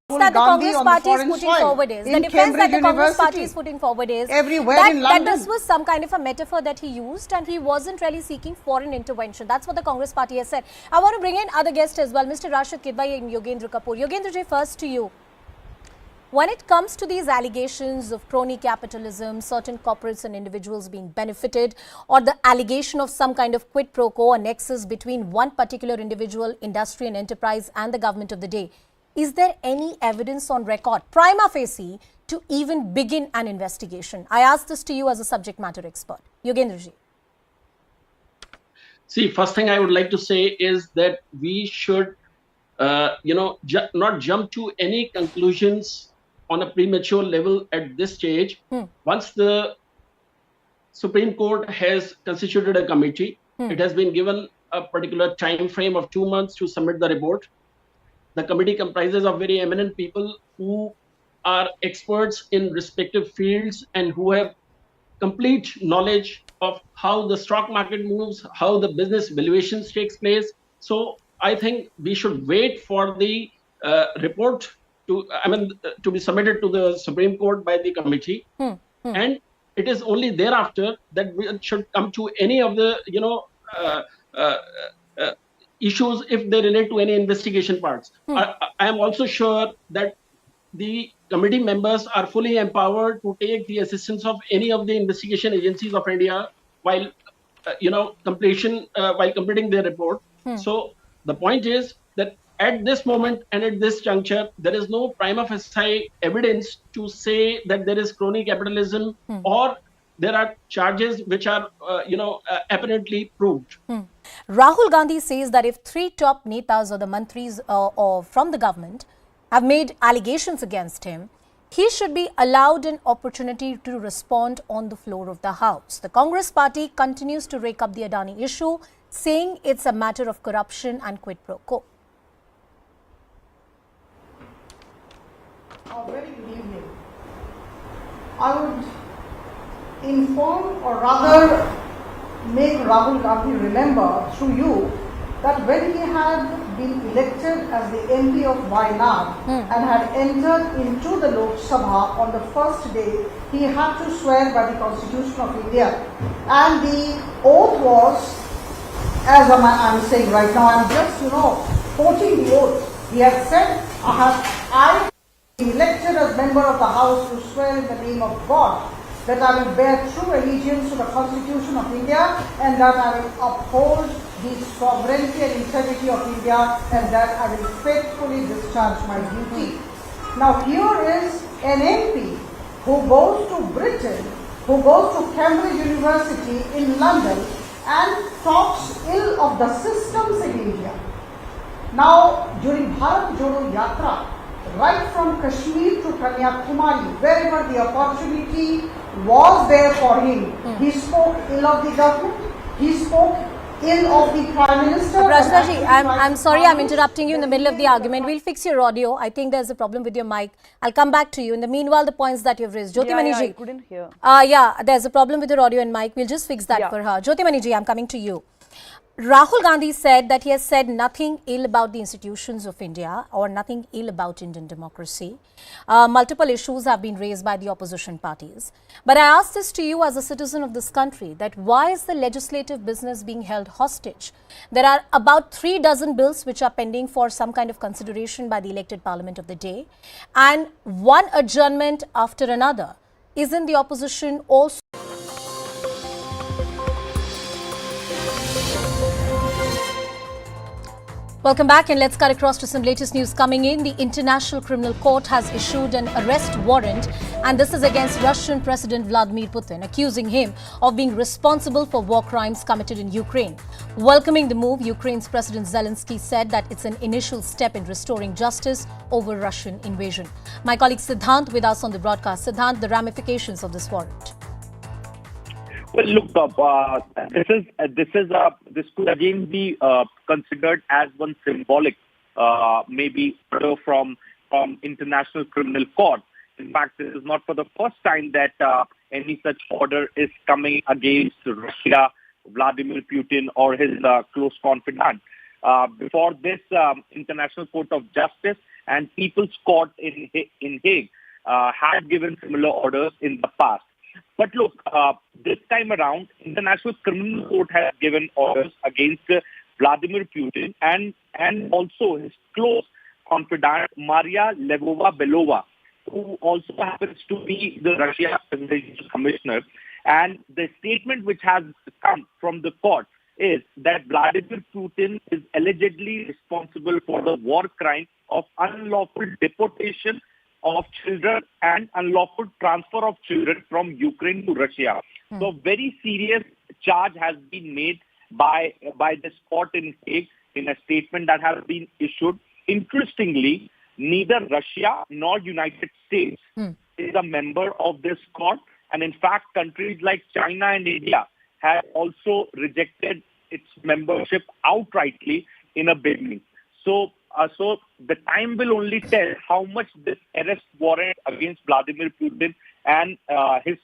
That the Congress party is putting forward is the defense that the Congress party is putting forward is that this was some kind of a metaphor that he used and he wasn't really seeking foreign intervention. That's what the Congress party has said. I want to bring in other guests as well, Mr. Rashid Kidwai and Yogendra Kapoor. Yogendra ji, first to you. When it comes to these allegations of crony capitalism, certain corporates and individuals being benefited, or the allegation of some kind of quid pro quo or nexus between one particular individual, industry and enterprise and the government of the day, is there any evidence on record, prima facie, to even begin an investigation? I ask this to you as a subject matter expert. Yogendra ji. See, first thing I would like to say is that we should, not jump to any conclusions on a premature level at this stage. Once the Supreme Court has constituted a committee, it has been given a particular time frame of 2 months to submit the report. The committee comprises of very eminent people who are experts in respective fields and who have complete knowledge of how the stock market moves, how the business valuations takes place. So I think we should wait for the report to be submitted to the Supreme Court by the committee, and it is only thereafter that we should come to any of the uh, uh, uh, issues if they relate to any investigation parts. I am also sure that the committee members are fully empowered to take the assistance of any of the investigation agencies of India while while completing their report. So the point is that at this moment and at this juncture, there is no prima facie evidence to say that there is crony capitalism or there are charges which are apparently proved. Rahul Gandhi says that if three top netas or the mantris or from the government have made allegations against him, he should be allowed an opportunity to respond on the floor of the House. The Congress party continues to rake up the Adani issue, saying it's a matter of corruption and quid pro quo. A very good evening. I would inform or rather make Rahul Gandhi remember through you that when he had been elected as the MP of Wayanad and had entered into the Lok Sabha on the first day, he had to swear by the Constitution of India. And the oath was, as I'm saying right now, I'm just, quoting the oath. He had said, I elected as member of the House to swear in the name of God that I will bear true allegiance to the Constitution of India and that I will uphold the sovereignty and integrity of India and that I will faithfully discharge my duty. Now here is an MP who goes to Britain, who goes to Cambridge University in London and talks ill of the systems in India. Now during Bharat Jodo Yatra, right from Kashmir to Kanyakumari, wherever the opportunity was there for him, he spoke ill of the government, he spoke ill of the Prime Minister. Prashnaji, I'm sorry I'm interrupting you in the middle of the argument. We'll fix your audio. I think there's a problem with your mic. I'll come back to you. In the meanwhile, the points that you've raised. Jyotimani ji. I couldn't hear. There's a problem with your audio and mic. We'll just fix that for her. Jyotimani ji, I'm coming to you. Rahul Gandhi said that he has said nothing ill about the institutions of India or nothing ill about Indian democracy. Multiple issues have been raised by the opposition parties. But I ask this to you as a citizen of this country, that why is the legislative business being held hostage? There are about 3 dozen bills which are pending for some kind of consideration by the elected parliament of the day, and one adjournment after another. Isn't the opposition also Welcome back, and let's cut across to some latest news coming in. The International Criminal Court has issued an arrest warrant, and this is against Russian President Vladimir Putin, accusing him of being responsible for war crimes committed in Ukraine. Welcoming the move, Ukraine's President Zelensky said that it's an initial step in restoring justice over Russian invasion. My colleague Siddhant with us on the broadcast. Siddhant, the ramifications of this warrant. Well, look, this could again be considered as one symbolic, maybe order from International Criminal Court. In fact, this is not for the first time that any such order is coming against Russia, Vladimir Putin, or his close confidant. Before this, International Court of Justice and People's Court in Hague had given similar orders in the past. But look, this time around, International Criminal Court has given orders against Vladimir Putin and also his close confidant Maria Lvova-Belova, who also happens to be the Russia Presidential Commissioner. And the statement which has come from the court is that Vladimir Putin is allegedly responsible for the war crime of unlawful deportation of children and unlawful transfer of children from Ukraine to Russia. So very serious charge has been made by this court in Hague in a statement that has been issued. Interestingly, neither Russia nor United States is a member of this court, and in fact, countries like China and India have also rejected its membership outrightly in a beginning. So the time will only tell how much this arrest warrant against Vladimir Putin and his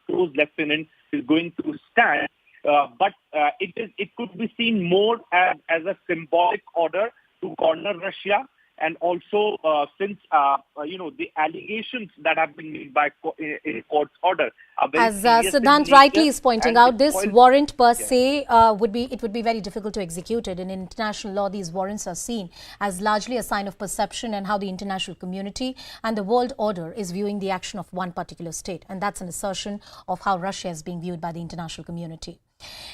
close lieutenant is going to stand. But it could be seen more as a symbolic order to corner Russia, and also since the allegations that have been made by in court's order are very as serious in Siddhant nature, rightly is pointing and out, it this spoils- warrant per se would be very difficult to execute it. In international law, these warrants are seen as largely a sign of perception and how the international community and the world order is viewing the action of one particular state, and that's an assertion of how Russia is being viewed by the international community.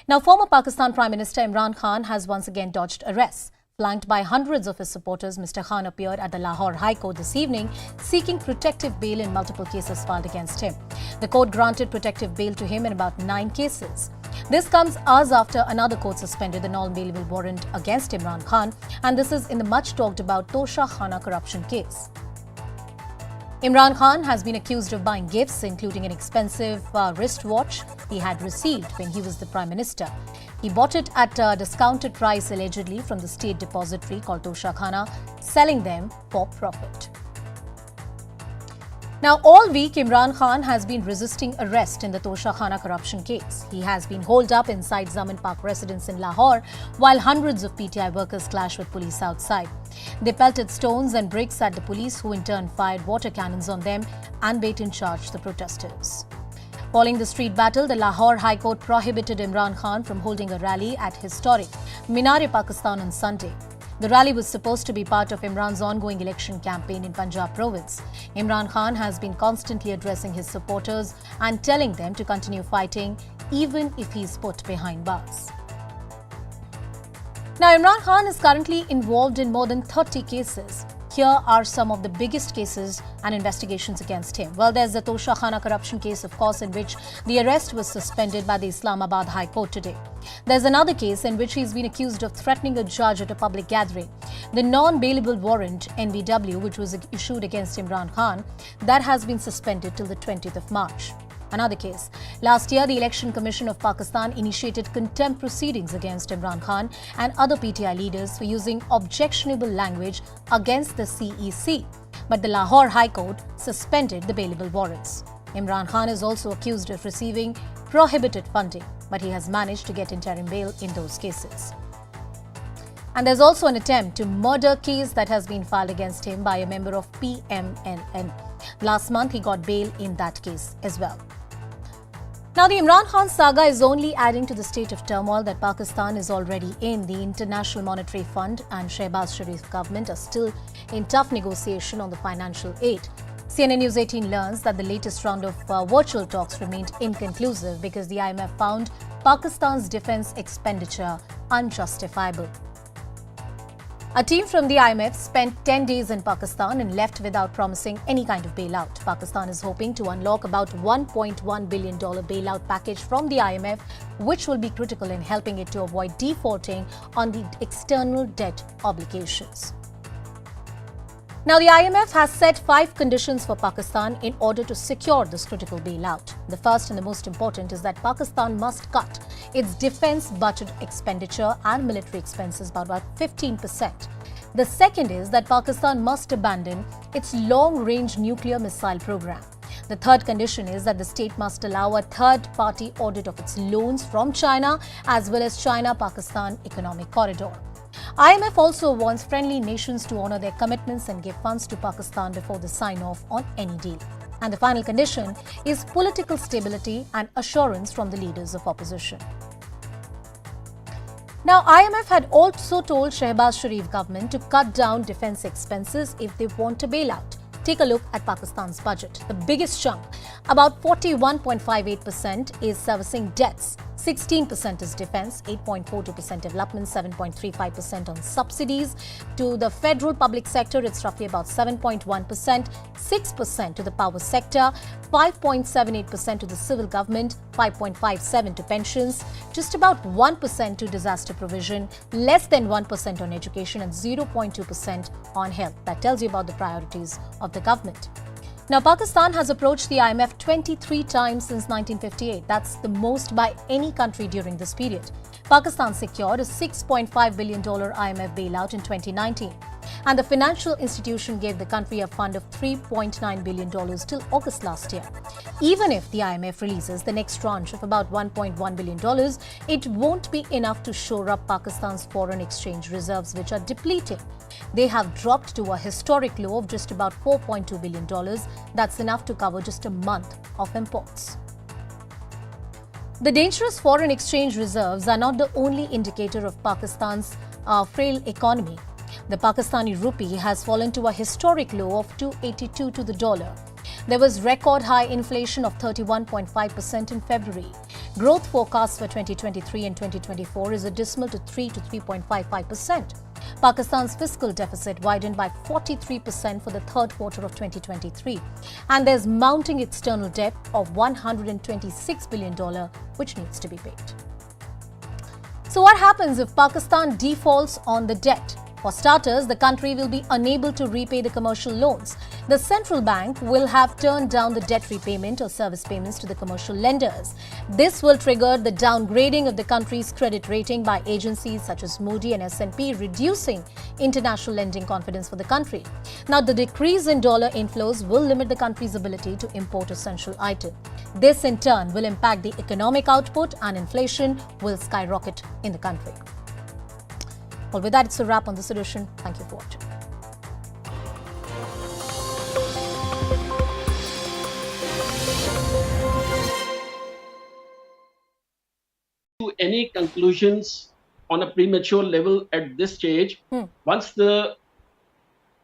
Now, former Pakistan Prime Minister Imran Khan has once again dodged arrest. Flanked by hundreds of his supporters, Mr. Khan appeared at the Lahore High Court this evening, seeking protective bail in multiple cases filed against him. The court granted protective bail to him in about 9 cases. This comes hours after another court suspended the non-bailable warrant against Imran Khan, and this is in the much talked about Tosha Khana corruption case. Imran Khan has been accused of buying gifts, including an expensive wristwatch he had received when he was the Prime Minister. He bought it at a discounted price, allegedly, from the state depository called Tosha Khana, selling them for profit. Now, all week, Imran Khan has been resisting arrest in the Tosha Khana corruption case. He has been holed up inside Zaman Park residence in Lahore, while hundreds of PTI workers clashed with police outside. They pelted stones and bricks at the police, who in turn fired water cannons on them and bait-and charged the protesters. Following the street battle, the Lahore High Court prohibited Imran Khan from holding a rally at historic Minar-e-Pakistan on Sunday. The rally was supposed to be part of Imran's ongoing election campaign in Punjab province. Imran Khan has been constantly addressing his supporters and telling them to continue fighting even if he is put behind bars. Now, Imran Khan is currently involved in more than 30 cases. Here are some of the biggest cases and investigations against him. Well, there's the Tosha Khana corruption case, of course, in which the arrest was suspended by the Islamabad High Court today. There's another case in which he's been accused of threatening a judge at a public gathering. The non-bailable warrant, NBW, which was issued against Imran Khan, that has been suspended till the 20th of March. Another case. Last year, the Election Commission of Pakistan initiated contempt proceedings against Imran Khan and other PTI leaders for using objectionable language against the CEC. But the Lahore High Court suspended the bailable warrants. Imran Khan is also accused of receiving prohibited funding, but he has managed to get interim bail in those cases. And there's also an attempt to murder case that has been filed against him by a member of PMLN. Last month, he got bail in that case as well. Now, the Imran Khan saga is only adding to the state of turmoil that Pakistan is already in. The International Monetary Fund and Shehbaz Sharif government are still in tough negotiation on the financial aid. CNN News18 learns that the latest round of virtual talks remained inconclusive because the IMF found Pakistan's defense expenditure unjustifiable. A team from the IMF spent 10 days in Pakistan and left without promising any kind of bailout. Pakistan is hoping to unlock about $1.1 billion bailout package from the IMF, which will be critical in helping it to avoid defaulting on the external debt obligations. Now, the IMF has set 5 conditions for Pakistan in order to secure this critical bailout. The first and the most important is that Pakistan must cut its defense budget expenditure and military expenses by about 15%. The second is that Pakistan must abandon its long-range nuclear missile program. The third condition is that the state must allow a third-party audit of its loans from China as well as China-Pakistan economic corridor. IMF also wants friendly nations to honor their commitments and give funds to Pakistan before they sign off on any deal. And the final condition is political stability and assurance from the leaders of opposition. Now, IMF had also told Shehbaz Sharif government to cut down defense expenses if they want a bailout. Take a look at Pakistan's budget. The biggest chunk, about 41.58%, is servicing debts. 16% is defense, 8.42% development, 7.35% on subsidies. To the federal public sector, it's roughly about 7.1%, 6% to the power sector, 5.78% to the civil government, 5.57% to pensions, just about 1% to disaster provision, less than 1% on education, and 0.2% on health. That tells you about the priorities of the government. Now, Pakistan has approached the IMF 23 times since 1958. That's the most by any country during this period. Pakistan secured a $6.5 billion IMF bailout in 2019. And the financial institution gave the country a fund of $3.9 billion till August last year. Even if the IMF releases the next tranche of about $1.1 billion, it won't be enough to shore up Pakistan's foreign exchange reserves, which are depleting. They have dropped to a historic low of just about $4.2 billion. That's enough to cover just a month of imports. The dangerous foreign exchange reserves are not the only indicator of Pakistan's frail economy. The Pakistani rupee has fallen to a historic low of 282 to the dollar. There was record high inflation of 31.5% in February. Growth forecast for 2023 and 2024 is a dismal to 3 to 3.55%. Pakistan's fiscal deficit widened by 43% for the third quarter of 2023. And there's mounting external debt of $126 billion, which needs to be paid. So what happens if Pakistan defaults on the debt? For starters, the country will be unable to repay the commercial loans. The central bank will have turned down the debt repayment or service payments to the commercial lenders. This will trigger the downgrading of the country's credit rating by agencies such as Moody's and S&P, reducing international lending confidence for the country. Now, the decrease in dollar inflows will limit the country's ability to import essential items. This, in turn, will impact the economic output, and inflation will skyrocket in the country. Well, with that, it's a wrap on this edition. Thank you for watching. To any conclusions on a premature level at this stage, once the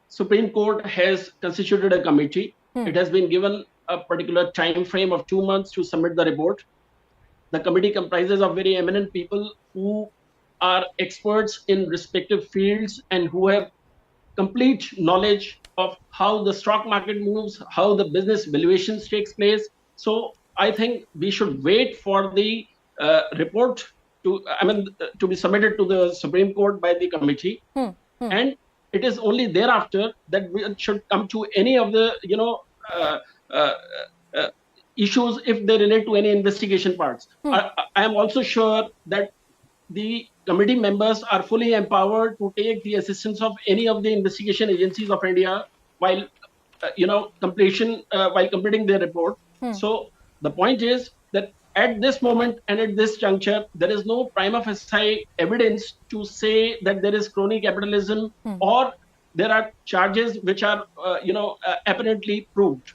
Supreme Court has constituted a committee, it has been given a particular time frame of 2 months to submit the report. The committee comprises of very eminent people who are experts in respective fields and who have complete knowledge of how the stock market moves, how the business valuations takes place. So I think we should wait for the report to be submitted to the Supreme Court by the committee, and it is only thereafter that we should come to any of the issues if they relate to any investigation parts. I am also sure that the committee members are fully empowered to take the assistance of any of the investigation agencies of India while completing their report. So the point is that at this moment and at this juncture, there is no prima facie evidence to say that there is crony capitalism or there are charges which are apparently proved.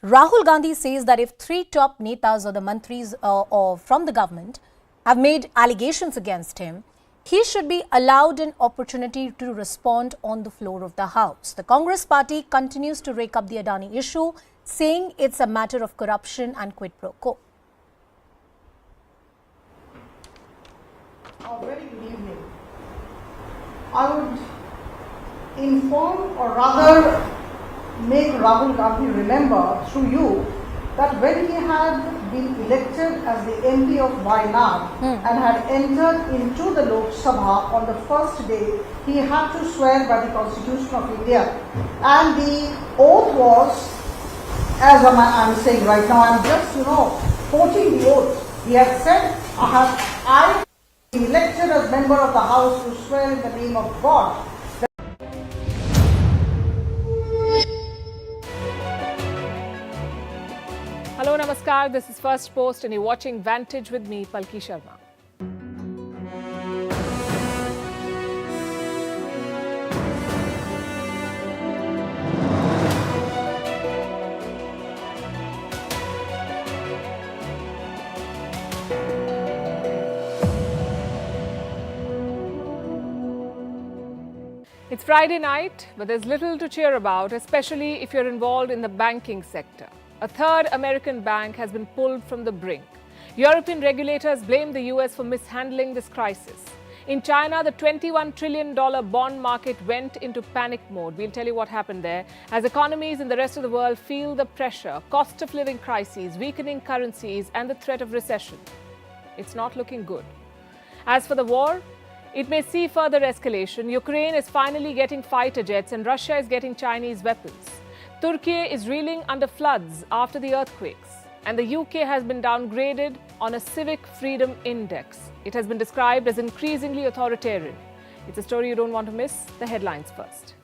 Rahul Gandhi says that if 3 top netas or the mantris or from the government have made allegations against him, he should be allowed an opportunity to respond on the floor of the House. The Congress party continues to rake up the Adani issue, saying it's a matter of corruption and quid pro quo. Very good evening. I would inform, or rather make Rahul Gandhi remember through you, that when he had been elected as the MP of Wayanad and had entered into the Lok Sabha on the first day, he had to swear by the Constitution of India. And the oath was, as I'm saying right now, I'm just, quoting the oath. He had said, I elected as member of the House to swear in the name of God. Hello, Namaskar. This is First Post and you're watching Vantage with me, Palki Sharma. It's Friday night, but there's little to cheer about, especially if you're involved in the banking sector. A third American bank has been pulled from the brink. European regulators blame the US for mishandling this crisis. In China, the $21 trillion bond market went into panic mode. We'll tell you what happened there as economies in the rest of the world feel the pressure, cost of living crises, weakening currencies, and the threat of recession. It's not looking good. As for the war, it may see further escalation. Ukraine is finally getting fighter jets and Russia is getting Chinese weapons. Turkey is reeling under floods after the earthquakes. And the UK has been downgraded on a civic freedom index. It has been described as increasingly authoritarian. It's a story you don't want to miss. The headlines first.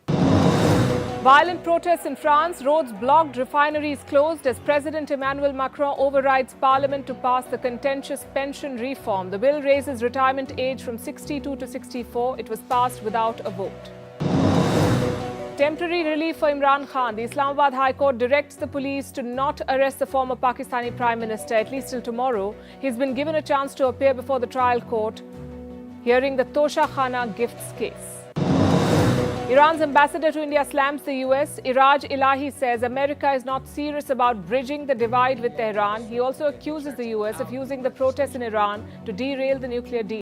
Violent protests in France, roads blocked, refineries closed as President Emmanuel Macron overrides Parliament to pass the contentious pension reform. The bill raises retirement age from 62 to 64. It was passed without a vote. Temporary relief for Imran Khan. The Islamabad High Court directs the police to not arrest the former Pakistani Prime Minister, at least till tomorrow. He's been given a chance to appear before the trial court, hearing the Tosha Khana gifts case. Iran's ambassador to India slams the US. Iraj Ilahi says America is not serious about bridging the divide with Tehran. He also accuses the US of using the protests in Iran to derail the nuclear deal.